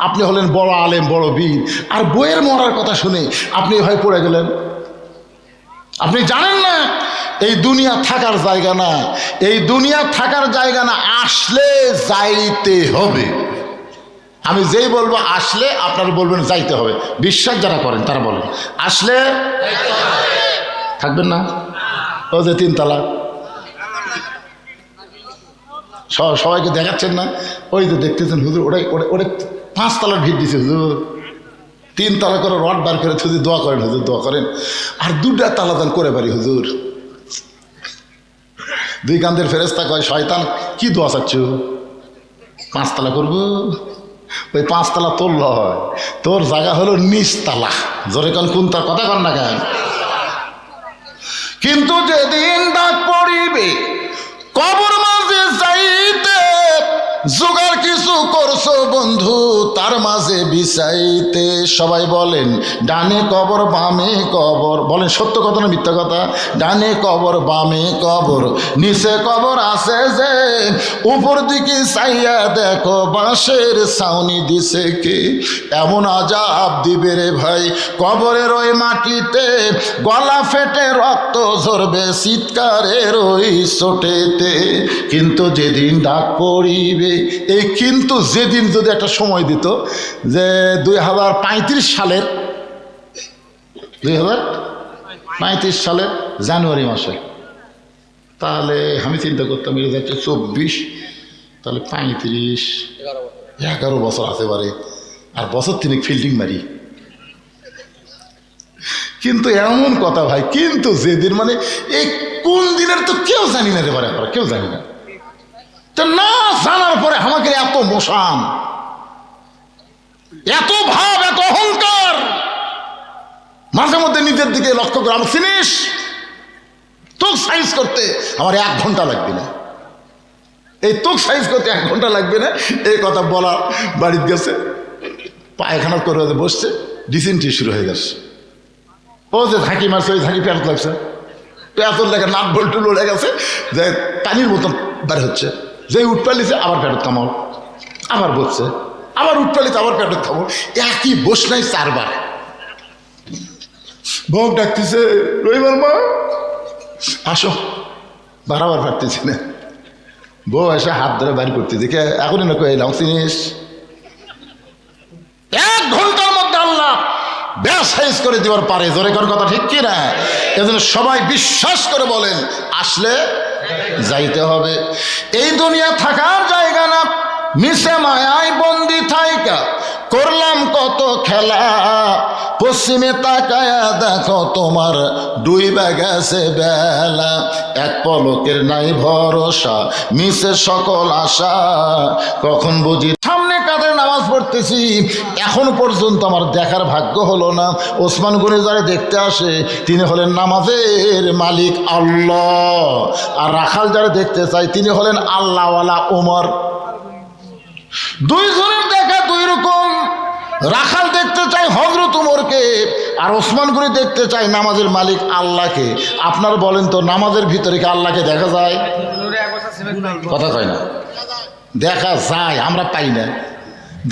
আপনি হলেন বড় আলেম, বড় বীর, আর বইয়ের মরার কথা শুনে আপনি ভয় পড়ে গেলেন। আপনি জানেন না এই দুনিয়া থাকার জায়গা না, এই দুনিয়া থাকার জায়গা না, আসলে যাইতে হবে। আমি যেই বলবো আসলে, আপনারা বলবেন যাইতে হবে। বিশ্বাস যারা করেন তারা বলেন আসলে থাকবেন না। ও যে 3 তালাক সবাইকে দেখাচ্ছেন না, ওই যে দেখতেছেন হুজুর, ওটাই 5 তালার ভিড় দিছে হুজুর, 3 তালা করে রড বার করে হুজুর দোয়া করেন, হুজুর দোয়া করেন, আর 2টা তালা দান করে পারি হুজুর। 2 কান্দের ফেরেশতা কয়, শয়তান কি দোয়া চাচ্ছ? 5 তালা করবো? ওই 5 তালা তোর হয়, তোর জায়গা হলো নিচতলা। জোরে কোন তার কথা কন না কেন? কিন্তু যেদিন ডাক পড়িবে কবর মাঝে যাইতে, জোগাড় কিছু করছো বন্ধু তার মাঝে বিছাইতে। সবাই বলেন ডানে কবর বামে কবর, বলেন সত্য কথা না মিথ্যা কথা? ডানে কবর বামে কবর, নিচে কবর আছে যে, উপর দিকে চাইয়া দেখো বাঁশের ছাউনি দিছে কে। এমন আজাব দিবে রে ভাই কবরের ওই মাটিতে, গলা ফেটে রক্ত ঝরবে চিৎকারের ওই চোটেতে। কিন্তু যেদিন ডাক পড়িবে, এই কিন্তু যেদিন যদি একটা সময় দিত যে 2035 সালের 2035 সালের জানুয়ারি মাসে, তাহলে আমি চিন্তা করতাম এটা যাচ্ছে 24, তাহলে 35 11 বছর আছে পারে, আর বছর 3 ফিল্ডিং মারি। কিন্তু এমন কথা ভাই, কিন্তু যেদিন মানে এই কোন দিনের তো কেউ জানি না রে, কেউ জানি না। তো না জানার পরে আমাকে এত মোশান, এত ভাব, এত অহংকার, মাঝে মধ্যে নিজের দিকে লক্ষ্য করে আমার জিনিস তোক সাইজ করতে আমার 1 ঘন্টা লাগবে না, এই তোক সাইজ করতে 1 ঘন্টা লাগবে না। এই কথা বলা বাড়িতে গেছে, পায়খানা করে বসছে, ডিসেন্ট্রি শুরু হয়ে গেছে। ও যে ঝাঁকি মারছে, ওই ঝাঁকি পেঁয়াজ লাগছে, পেঁয়াজের লেগে নাট বল্টু লড়ে গেছে, যে পানির মতন বের হচ্ছে, যে উঠপালিছে আবার পেটত থামাও, আবার বসছে, আবার উঠপালিতে আবার পেটত থামাও, একই বস নাই 4 বার। বউ ডাকতেছে, রবিবার মা আসো, বাড়াবার পারতেছি না। বউ এসে হাত ধরে বাড়ি করতেছে, কে এখনই না কইলাম চিনিস? 1 ঘন্টার মধ্যে আল্লাহ ব্যাসাইজ করে দেওয়ার পারে। জোরে কোন কথা ঠিক কি না? এজন্য সবাই বিশ্বাস করে বলেন আসলে যাইতে হবে। এই দুনিয়া থাকার জায়গা না, মিশে মায়ায় বন্দি থাইকা করলাম কত খেলা, পশ্চিমে তাকায়া দেখো তোমার ডুইবা গেছে বেলা, এক পলকের নাই ভরসা মিশে সকল আশা, কখন বুঝি সামনে কাদের নামাজ পড়তেছি এখন পর্যন্ত আমার দেখার ভাগ্য হলো না। ওসমান গনি যারা দেখতে আসে তিনি হলেন নামাজের মালিক আল্লাহ, আর রাখাল যারা দেখতে চাই তিনি হলেন আল্লাহওয়ালা ওমর। 2 জনের দেখা 2 রকম। রাখাল দেখতে চাই হযরত ওমরকে, আর ওসমান গনি দেখতে চাই নামাজের মালিক আল্লাহকে। আপনার বলেন তো নামাজের ভিতরে কি আল্লাহকে দেখা যায়? কথা কয় না, দেখা যায়, আমরা পাই না।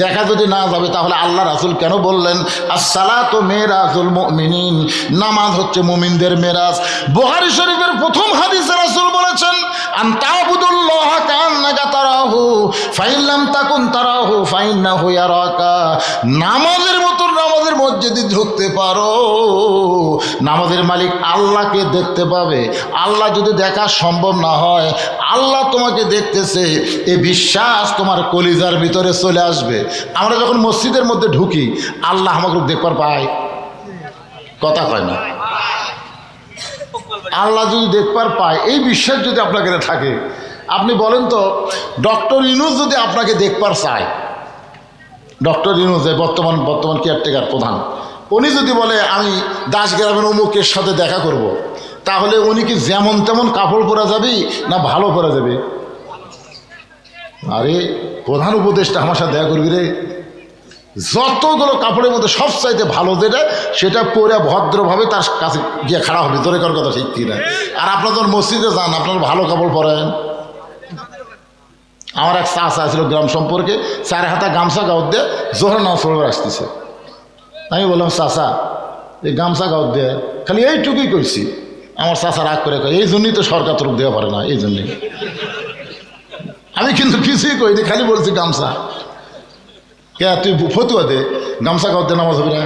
দেখা যদি না যাবে তাহলে আল্লাহ রাসূল কেন বললেন আসসালাতু মিরাজুল মুমিনিন, নামাজ হচ্ছে মুমিনদের মেরাজ। বুখারী শরীফের প্রথম হাদিসে রাসূল বলেছেন আনতাবুদুল্লাহ কান্নাকা তারাহু ফাইন লাম তাকুন তারাহু ফাইন্নাহু ইয়ারাকা, নামাজের মতো নামাজের মসজিদে ঢুকতে পারো, নামাজের মালিক আল্লাহকে দেখতে পাবে। আল্লাহ যদি দেখা সম্ভব না হয়, আল্লাহ তোমাকে দেখতেছে, এ বিশ্বাস তোমার কলিজার ভিতরে চলে আসবে। আমরা যখন মসজিদের মধ্যে ঢুকি, আল্লাহ আমাকে দেখবার পায়, কথা কয় না। আল্লাহ যদি দেখবার পায়, এই বিশ্বাস যদি আপনাকে থাকে, আপনি বলেন তো, ডক্টর ইউনূস যদি আপনাকে দেখবার চায়, ডক্টর ইউনূস বর্তমান কেয়ারটেকার প্রধান, উনি যদি বলে আমি দাসগ্রামের অমুকের সাথে দেখা করব, তাহলে উনি কি যেমন তেমন কাপড় পরা যাবে না ভালো পরা যাবে? আরে প্রধান উপদেষ্টা আমার সাথে দেখা করবি রে, যতগুলো কাপড়ের মধ্যে সবচাইতে ভালো যেটা, সেটা পরে ভদ্রভাবে তার কাছে গিয়ে খাড়া হবে। তোর কার কথা ঠিক কিনা? আর আপনার যখন মসজিদে যান, আপনার ভালো কাপড় পরেন। আমার এক চাচা ছিল গ্রাম সম্পর্কে, 4 হাতা গামছা গাউত দিয়ে জোহর নামাজ পড়ে আসতেছে। আমি বললাম, চাচা এই গামছা গাউত দিয়ে খালি এইটুকুই করছি। আমার চাচা রাগ করে কয়, এই জন্যই তো সরকার তরফ দেওয়া পারে না, এই জন্যই। আমি কিন্তু কিছুই করিনি, খালি বলছি গামছা। কে তুই ফতুয়া দে, গামছা গাউত দিয়ে নামাজ হবে না,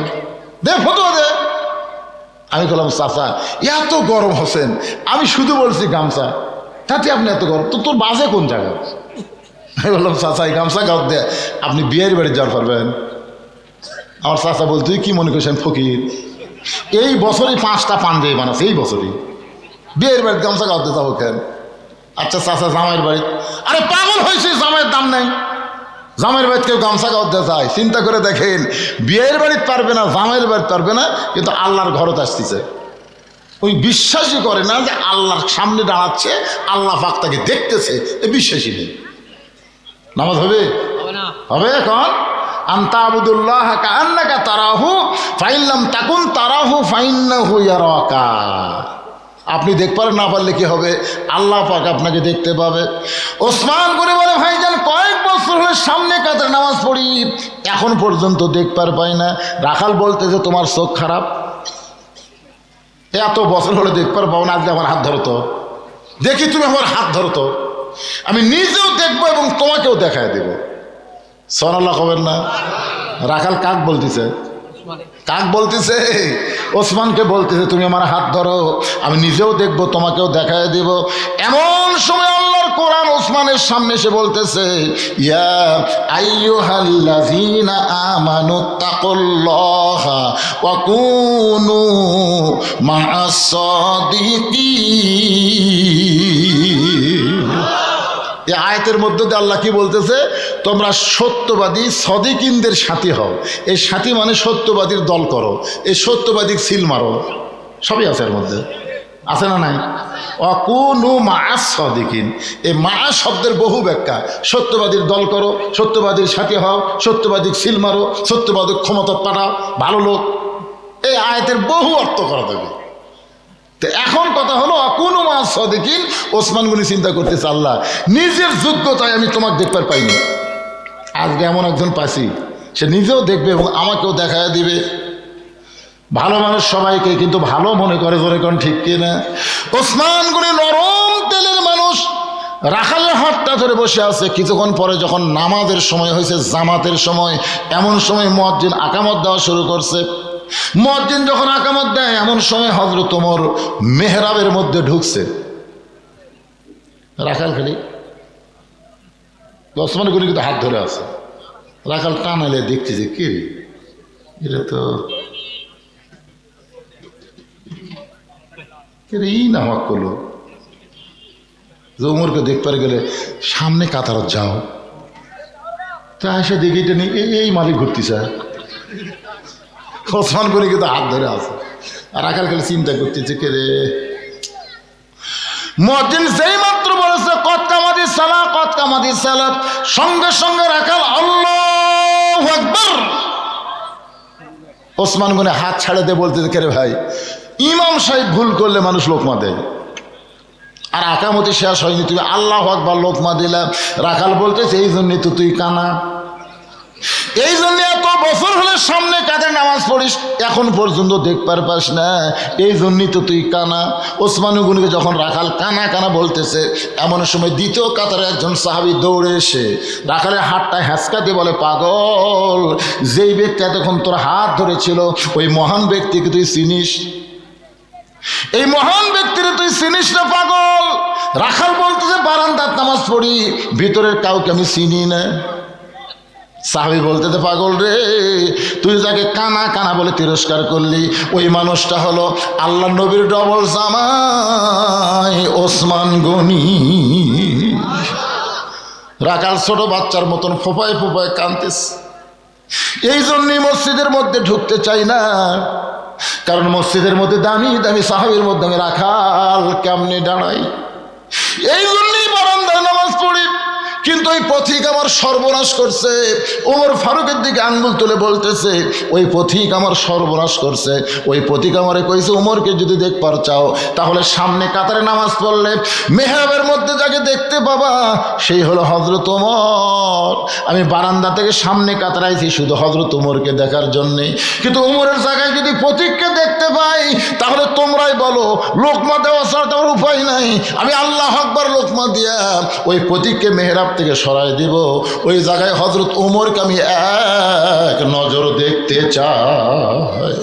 দে ফতুয়া দে। আমি বললাম, চাচা এত গরম হোসেন, আমি শুধু বলছি গামছা, তাতে আপনি এত গরম, তো তোর বাজে কোন জায়গায়? আমি বললাম, চাচা এই গামছা গাউত দিয়ে আপনি বিয়ের বাড়ি যাওয়ার পারবেন? আমার চাচা বল, তুই কি মনে করছেন ফকির? এই বছরই 5টা পাঞ্জাবি বানাচ্ছে, এই বছরই। বিয়ের বাড়ির গামছা গাউতে যাবো কেন? আচ্ছা চাচা জামাইয়ের বাড়ি, আরে পাগল হয়েছে, জামাইয়ের দাম নেই। জামাইয়ের বাড়িতে কেউ গামছা গাউতে যায়? চিন্তা করে দেখেন, বিয়ের বাড়িতে পারবে না, জামাইয়ের বাড়িতে পারবে না, কিন্তু আল্লাহর ঘরত আসতেছে। ওই বিশ্বাসই করে না যে আল্লাহর সামনে দাঁড়াচ্ছে, আল্লাহ পাক তাকে দেখতেছে, এ বিশ্বাসই নেই। নামাজ হবে? হবে। এখন আনতা আবুদুল্লাহ কাআন্নাকা তারাহু ফাইন লাম তাকুন তারাহু ফাইন্নাহু ইয়ারাকা। আপনি দেখতে না পারলে কি হবে? আল্লাহ পাক আপনাকে দেখতে পাবে। ওসমান করে বলে, ভাইজান কয়েক বছর হলে সামনে কাতারে নামাজ পড়ি, এখন পর্যন্ত দেখতে পাই না। রাখাল বলতেছে, তোমার চোখ খারাপ, এত বছর হলে দেখতে পাও না, আজকে আমার হাত ধরতো, দেখি তুমি আমার হাত ধরতো, আমি নিজেও দেখবো এবং তোমাকেও দেখায় দেব। সুবহানাল্লাহ কবেন না? রাখাল কাক বলতেছে? কাক বলতেছে? ওসমানকে বলতেছে, তুমি আমার হাত ধরো, আমি নিজেও দেখবো, তোমাকেও দেখায় দেব। এমন সময় আল্লাহর কোরআন ওসমানের সামনে এসে বলতেছে, ইয়া আইয়ুহাল্লাযীনা আমানু তাকুল্লাহা ওয়া কুনু মা'আস সাদিকিন। এই আয়াতের মধ্যে দিয়ে আল্লাহ কি বলতেছে? তোমরা সত্যবাদী সদিকিনদের সাথী হও। এই সাথী মানে সত্যবাদীর দল করো, এই সত্যবাদীর সিল মারো, সবই আছে এর মধ্যে, আছে না নাই? অকুনু মা'আস সাদিকিন, এই মা শব্দের বহু ব্যাখ্যা। সত্যবাদীর দল করো, সত্যবাদীর সাথী হও, সত্যবাদীর সিল মারো, সত্যবাদীর ক্ষমতা পাঠাও, ভালো লোক। এই আয়াতের বহু অর্থ করা যাবে। তো এখন কথা হলো, অকুনু মা'আস সাদিকিন। ওসমান গনি চিন্তা করতেছে, আল্লাহ নিজের যোগ্যতায় আমি তোমাকে দেখতে পাইনি, আজকে এমন একজন পাইছি, সে নিজেও দেখবে এবং আমাকেও দেখায় দিবে। ভালো মানুষ সবাইকে কিন্তু ভালো মনে করে, জোরে কোন ঠিক কিনা? ওসমান গনি নরম তেলের মানুষ, রাখালের হাতটা ধরে বসে আছে। কিছুক্ষণ পরে যখন নামাজের সময় হয়েছে, জামাতের সময়, এমন সময় মুয়াজ্জিন আকামত দেওয়া শুরু করছে। মুয়াজ্জিন যখন আকামত দেয়, এমন সময় হযরত ওমর মেহরাবের মধ্যে ঢুকছে। রাখাল খালি ওসমান গনি কিন্তু হাত ধরে আছে। রাখাল টানালে দেখতেছে, কি এটা তো এই নামাক করলো যে ওমরকে দেখতে গেলে সামনে কাতারত যাও, তা এসে দেখি এটা নিয়ে এই মালিক ঘুরতেছে। ওসমান গনি কিন্তু হাত ধরে আছে, আর রাখাল খালি চিন্তা করতেছে, কে রে? মুয়াজ্জিন যেই মাত্র বলেছে কদ কামাতিস সালাত, কদ কামাতিস সালাত, সঙ্গে সঙ্গে রাখাল আল্লাহু আকবার। ওসমান গনি হাত ছাড়ে দিয়ে বলতেছে, কে রে ভাই, ইমাম সাহেব ভুল করলে মানুষ লোকমা দেয়, আর আকামতি শেষ হয়নি, তুমি আল্লাহু আকবার লোকমা দিলা। রাখাল বলতেছে, এই জন্যই তো তুই কানা, এই জন্য এত বছর হলে সামনে কাতারে নামাজ পড়িস, এখন পর্যন্ত দেখবার পাস না, এই জন্যই তো তুই কানা। ওসমান গনিকে যখন রাখাল কানা কানা বলতেছে, এমন সময় দ্বিতীয় কাতারে একজন সাহাবী দৌড়ে এসে রাখালের হাতটা হ্যাঁচকা দিয়ে বলে, পাগল, যেই ব্যক্তি এতক্ষণ তোর হাত ধরেছিল ওই মহান ব্যক্তিকে তুই চিনিস? এই মহান ব্যক্তিরে তুই চিনিস না পাগল? রাখাল বলতেছে, বারান্দার নামাজ পড়ি, ভিতরের কাউকে আমি চিনি না। সাহাবী বলতেছে, পাগল রে, তুই যাকে কানা কানা বলে তিরস্কার করলি, ওই মানুষটা হলো আল্লাহ নবীর ডবল জামাই ওসমান গনি। রাখাল ছোট বাচ্চার মতন ফোপায় ফোপায় কাঁদতেছে। এই জন্যই মসজিদের মধ্যে ঢুকতে চাই না, কারণ মসজিদের মধ্যে দামি দামি সাহাবীর মধ্যে আমি রাখাল কেমনে দাঁড়াই। এই জন্যই বারান্দায় নামাজ পড়ি। কিন্তু ওই পথিক আমার সর্বনাশ করছে। ওমর ফারুকের দিকে আঙ্গুল তুলে বলতেছে, ওই পথিক আমার সর্বনাশ করছে। ওই পথিক আমারে কইছে, ওমরকে যদি দেখবার চাও তাহলে সামনে কাতারে নামাজ পড়লে মেহরাবের মধ্যে যাকে দেখতে পাবা সেই হলো হযরত ওমর। আমি বারান্দা থেকে সামনে কাতারে আইছি শুধু হযরত ওমরকে দেখার জন্যে। কিন্তু ওমরের জায়গায় যদি পথিককে দেখতে পাই তাহলে তোমরাই বলো, লোকমা দেওয়া ছাড়া তো উপায় নাই। আমি আল্লাহু আকবার লোকমা দিয়া ওই পথিককে মেহরাব থেকে সরাই দিব। ওই জায়গায় হযরত ওমরকে আমি এক নজর দেখতে চাই।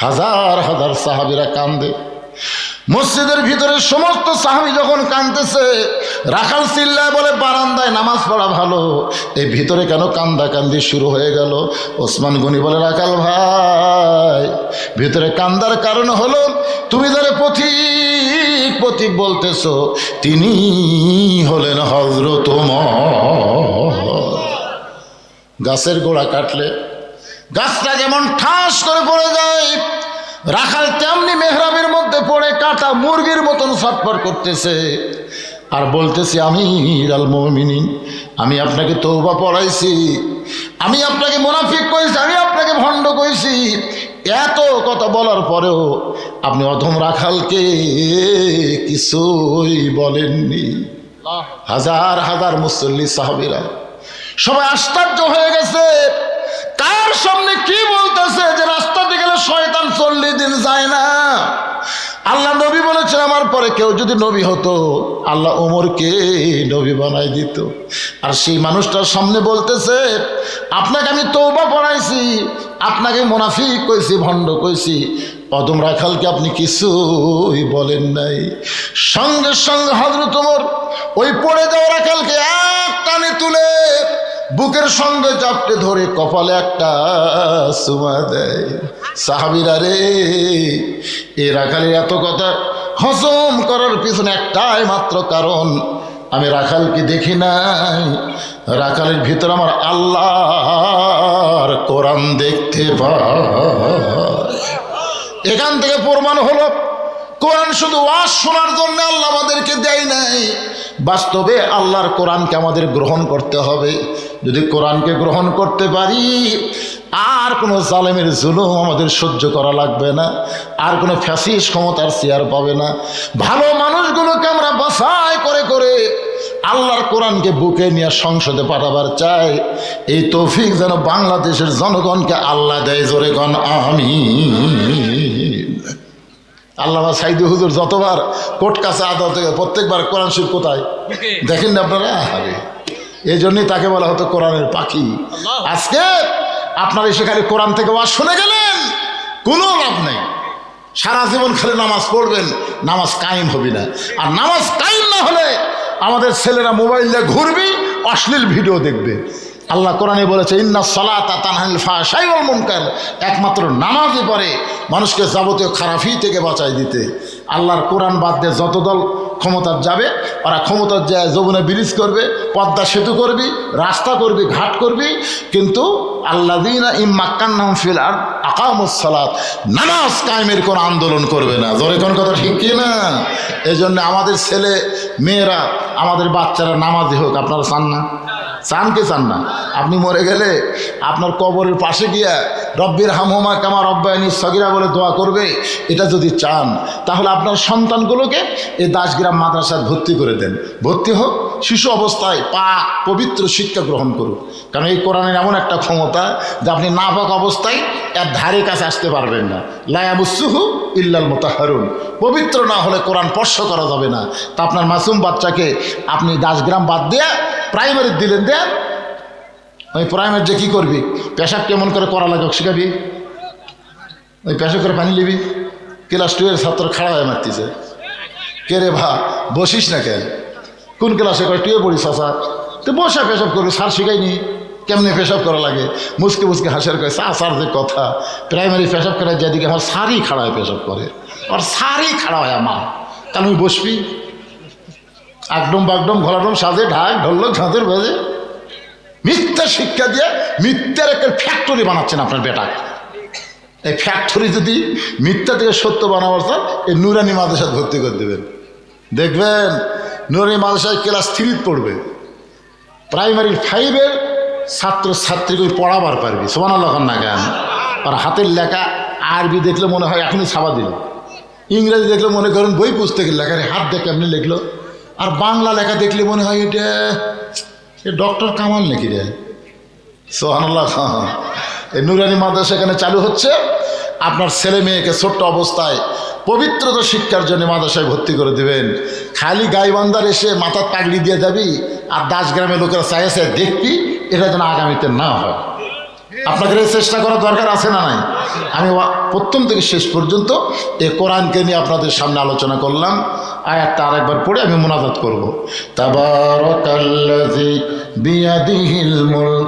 হাজার হাজার সাহাবীরা কান্দে। মসজিদের ভিতরে সমস্ত সাহাবী যখন কাঁদতেছে, রাখাল চিল্লায় বলে, বারান্দায় নামাজ পড়া ভালো, এই ভিতরে কেন কান্দাকান্দি শুরু হয়ে গেল? ওসমান গনি বলে, রাখাল ভাই, ভিতরে কান্দার কারণ হলো তুমি যারা পথিক পথিক বলতেছো তিনি হলেন হযরত ওমর। গাছের গোড়া কাটলে গাছটা যেমন ঠাস করে পড়ে যায়, রাখাল তেমনি মেহরাবের মধ্যে পড়ে কাটা মুরগির মতন ছটফট করতেছে আর বলতেছে, আমিরুল মুমিনিন, আমি আপনাকে তওবা পড়াইছি, আমি আপনাকে মুনাফিক কইছি, আমি আপনাকে ভণ্ড কইছি। এত কথা বলার পরেও আপনি অধম রাখালকে কিছুই বলেননি। হাজার হাজার মুসল্লি সাহাবীরা সবাই আশ্চর্য হয়ে গেছে, কার সামনে কি বলতেছে যে রাস্তাতে গেলে শয়তান 40 দিন যায় না। আল্লাহ নবী বলেছেন, আমার পরে কেউ যদি নবী হতো আল্লাহ ওমরকে নবী বানাই দিত। আর সেই মানুষটার সামনে বলতেছে, আপনাকে আমি তওবা পড়াইছি, আপনাকে মুনাফিক কইছি, ভণ্ড কইছি, অদম রাখালকে আপনি কিছুই বলেন নাই। সঙ্গে সঙ্গে হযরত ওমর ওই পড়ে যাওয়া রাখালকে এক টানে তুলে বুকের সঙ্গে চাপটে ধরে কপালে একটা চুমা দেয়। সাহাবীরা রে, এ রাখালের এত কথা হজম করার পিছনে একটাই মাত্র কারণ, আমি রাখালকে দেখি নাই, রাখালের ভিতর আমার আল্লাহর কোরআন দেখতে পাই। এখান থেকে প্রমাণ হলো, কোরআন শুধু ওয়াজ শোনার জন্য আল্লাহ আমাদেরকে দেয় নাই, বাস্তবে আল্লাহর কোরআনকে আমাদের গ্রহণ করতে হবে। যদি কোরআনকে গ্রহণ করতে পারি আর কোনো জালেমের জুলুম আমাদের সহ্য করা লাগবে না, আর কোনো ফ্যাসিস্ট ক্ষমতার চেয়ার পাবে না। ভালো মানুষগুলোকে আমরা বাছাই করে করে আল্লাহর কোরআনকে বুকে নিয়ে সংসদে পাঠাবার চাই। এই তৌফিক যেন বাংলাদেশের জনগণকে আল্লাহ দেয়। জোরে গণ আমিন। আল্লামা সাইদি হুজুর যতবার কোর্ট কাছে আদালত থেকে প্রত্যেকবার কোরআন শরীফ কোথায় দেখেন না আপনারা? এই জন্যই তাকে বলা হতো কোরআনের পাখি। আজকে আপনারা সেখানে কোরআন থেকে ওয়াজ শুনে গেলেন, কোনো লাভ নেই। সারা জীবন খালি নামাজ পড়বেন, নামাজ কায়েম হবে না। আর নামাজ কায়েম না হলে আমাদের ছেলেরা মোবাইল দিয়ে ঘুরবি, অশ্লীল ভিডিও দেখবে। আল্লাহ কোরআনে বলেছে, ইন্না সালাতা তানহা আনিল ফাহশাই ওয়াল মুনকার, একমাত্র নামাজই পারে মানুষকে যাবতীয় খারাপি থেকে বাঁচাই দিতে। আল্লাহর কোরআন বাদ দিয়ে যত দল ক্ষমতার যাবে, ওরা ক্ষমতার যায় যমুনা ব্রিজ করবে, পদ্মা সেতু করবি, রাস্তা করবি, ঘাট করবি, কিন্তু আল্লাযীনা ইম্মাক্কান্নাহুম ফিল আরদ আকামুস সালাত, নামাজ কায়েমের কোনো আন্দোলন করবে না। জোরে কোন কথা ঠিক কি না? এই জন্য আমাদের ছেলে মেয়েরা, আমাদের বাচ্চারা নামাজি হোক। আপনারা চান না? চান কে চান না? আপনি মরে গেলে আপনার কবরের পাশে গিয়া রব্বির হামহুমা কামা রব্বায়ানি সগীরা বলে দোয়া করবে, এটা যদি চান তাহলে আপনার সন্তানগুলোকে এই দাসগ্রাম মাদ্রাসায় ভর্তি করে দেন। ভর্তি হোক, শিশু অবস্থায় পাক পবিত্র শিক্ষা গ্রহণ করুক। কারণ এই কোরআনের এমন একটা ক্ষমতা যে আপনি নাপাক অবস্থায় এর ধারে কাছে আসতে পারবেন না। লা ইয়ামুসসুহু ইল্লাল মুতাহহারুন, পবিত্র না হলে কোরআন স্পর্শ করা যাবে না। তা আপনার মাসুম বাচ্চাকে আপনি দাসগ্রাম বাদ দিয়ে প্রাইমারি দিলেন, দেন ওই প্রাইমারি যে কী করবি, পেশাব কেমন করে করা লাগে শিখাবি, ওই পেশাব করে পানি নিবি। ক্লাস 2 এর ছাত্র খাড়া হয়ে মারতেছে, কে রে ভা বসিস না কেন, কোন ক্লাসে করে 2 পড়িস চাষা, তো বসা পেশাব করবি, স্যার শিখাইনি কেমনি পেশাব করা লাগে। মুসকে মুসকে হাসার করে স্যার যে কথা, প্রাইমারি পেশাব করে যেদিকে আমার স্যারই খাড়া হয়ে পেশাব করে, আর স্যারই খাড়া হয় আমার, তাহলে আমি বসবি একদম বাগডম ঘোলাডম সাজে ঢাক ঢোলক ঝাঁঝের বাজে মিথ্যা শিক্ষা দিয়ে মিথ্যার একটা ফ্যাক্টরি বানাচ্ছেন আপনার বেটা। এই ফ্যাক্টরি যদি মিথ্যা থেকে সত্য বানাবার চান, এই নুরানি মাদ্রাসায় ভর্তি করে দেবেন, দেখবেন নুরানি মাদ্রাসায় ক্লাস 3 পড়বে, প্রাইমারি 5-এর ছাত্রছাত্রীকে পড়াবার পারবি। সুবহানাল্লাহ না কেন? আর হাতের লেখা আরবি দেখলে মনে হয় এখনই ছাপা দিল, ইংরেজি দেখলে মনে করেন বই পুস্তকের লেখা, হাত দেখে এমনি লিখলো, আর বাংলা লেখা দেখলে মনে হয় এটা ডক্টর কামাল নাকি রে। সুবহানাল্লাহ। এই নুরানি মাদ্রাসা এখানে চালু হচ্ছে। আপনার ছেলে মেয়েকে ছোট্ট অবস্থায় পবিত্রতা শিক্ষার জন্য মাদ্রাসায় ভর্তি করে দেবেন। খালি গাইবান্ধার এসে মাথার পাগড়ি দিয়ে যাবি আর দাসগ্রামের লোকেরা চাইছে দেখবি, এটা যেন আগামীতে না হয়। আপনাদের চেষ্টা করার দরকার আছে না নাই? আমি প্রথম থেকে শেষ পর্যন্ত এই কোরআনকে নিয়ে আপনাদের সামনে আলোচনা করলাম। আয়াতটা আরেকবার পড়ে আমি মুনাজাত করব। তাবারাকাল্লাযী বিয়াদিহিল মুলক।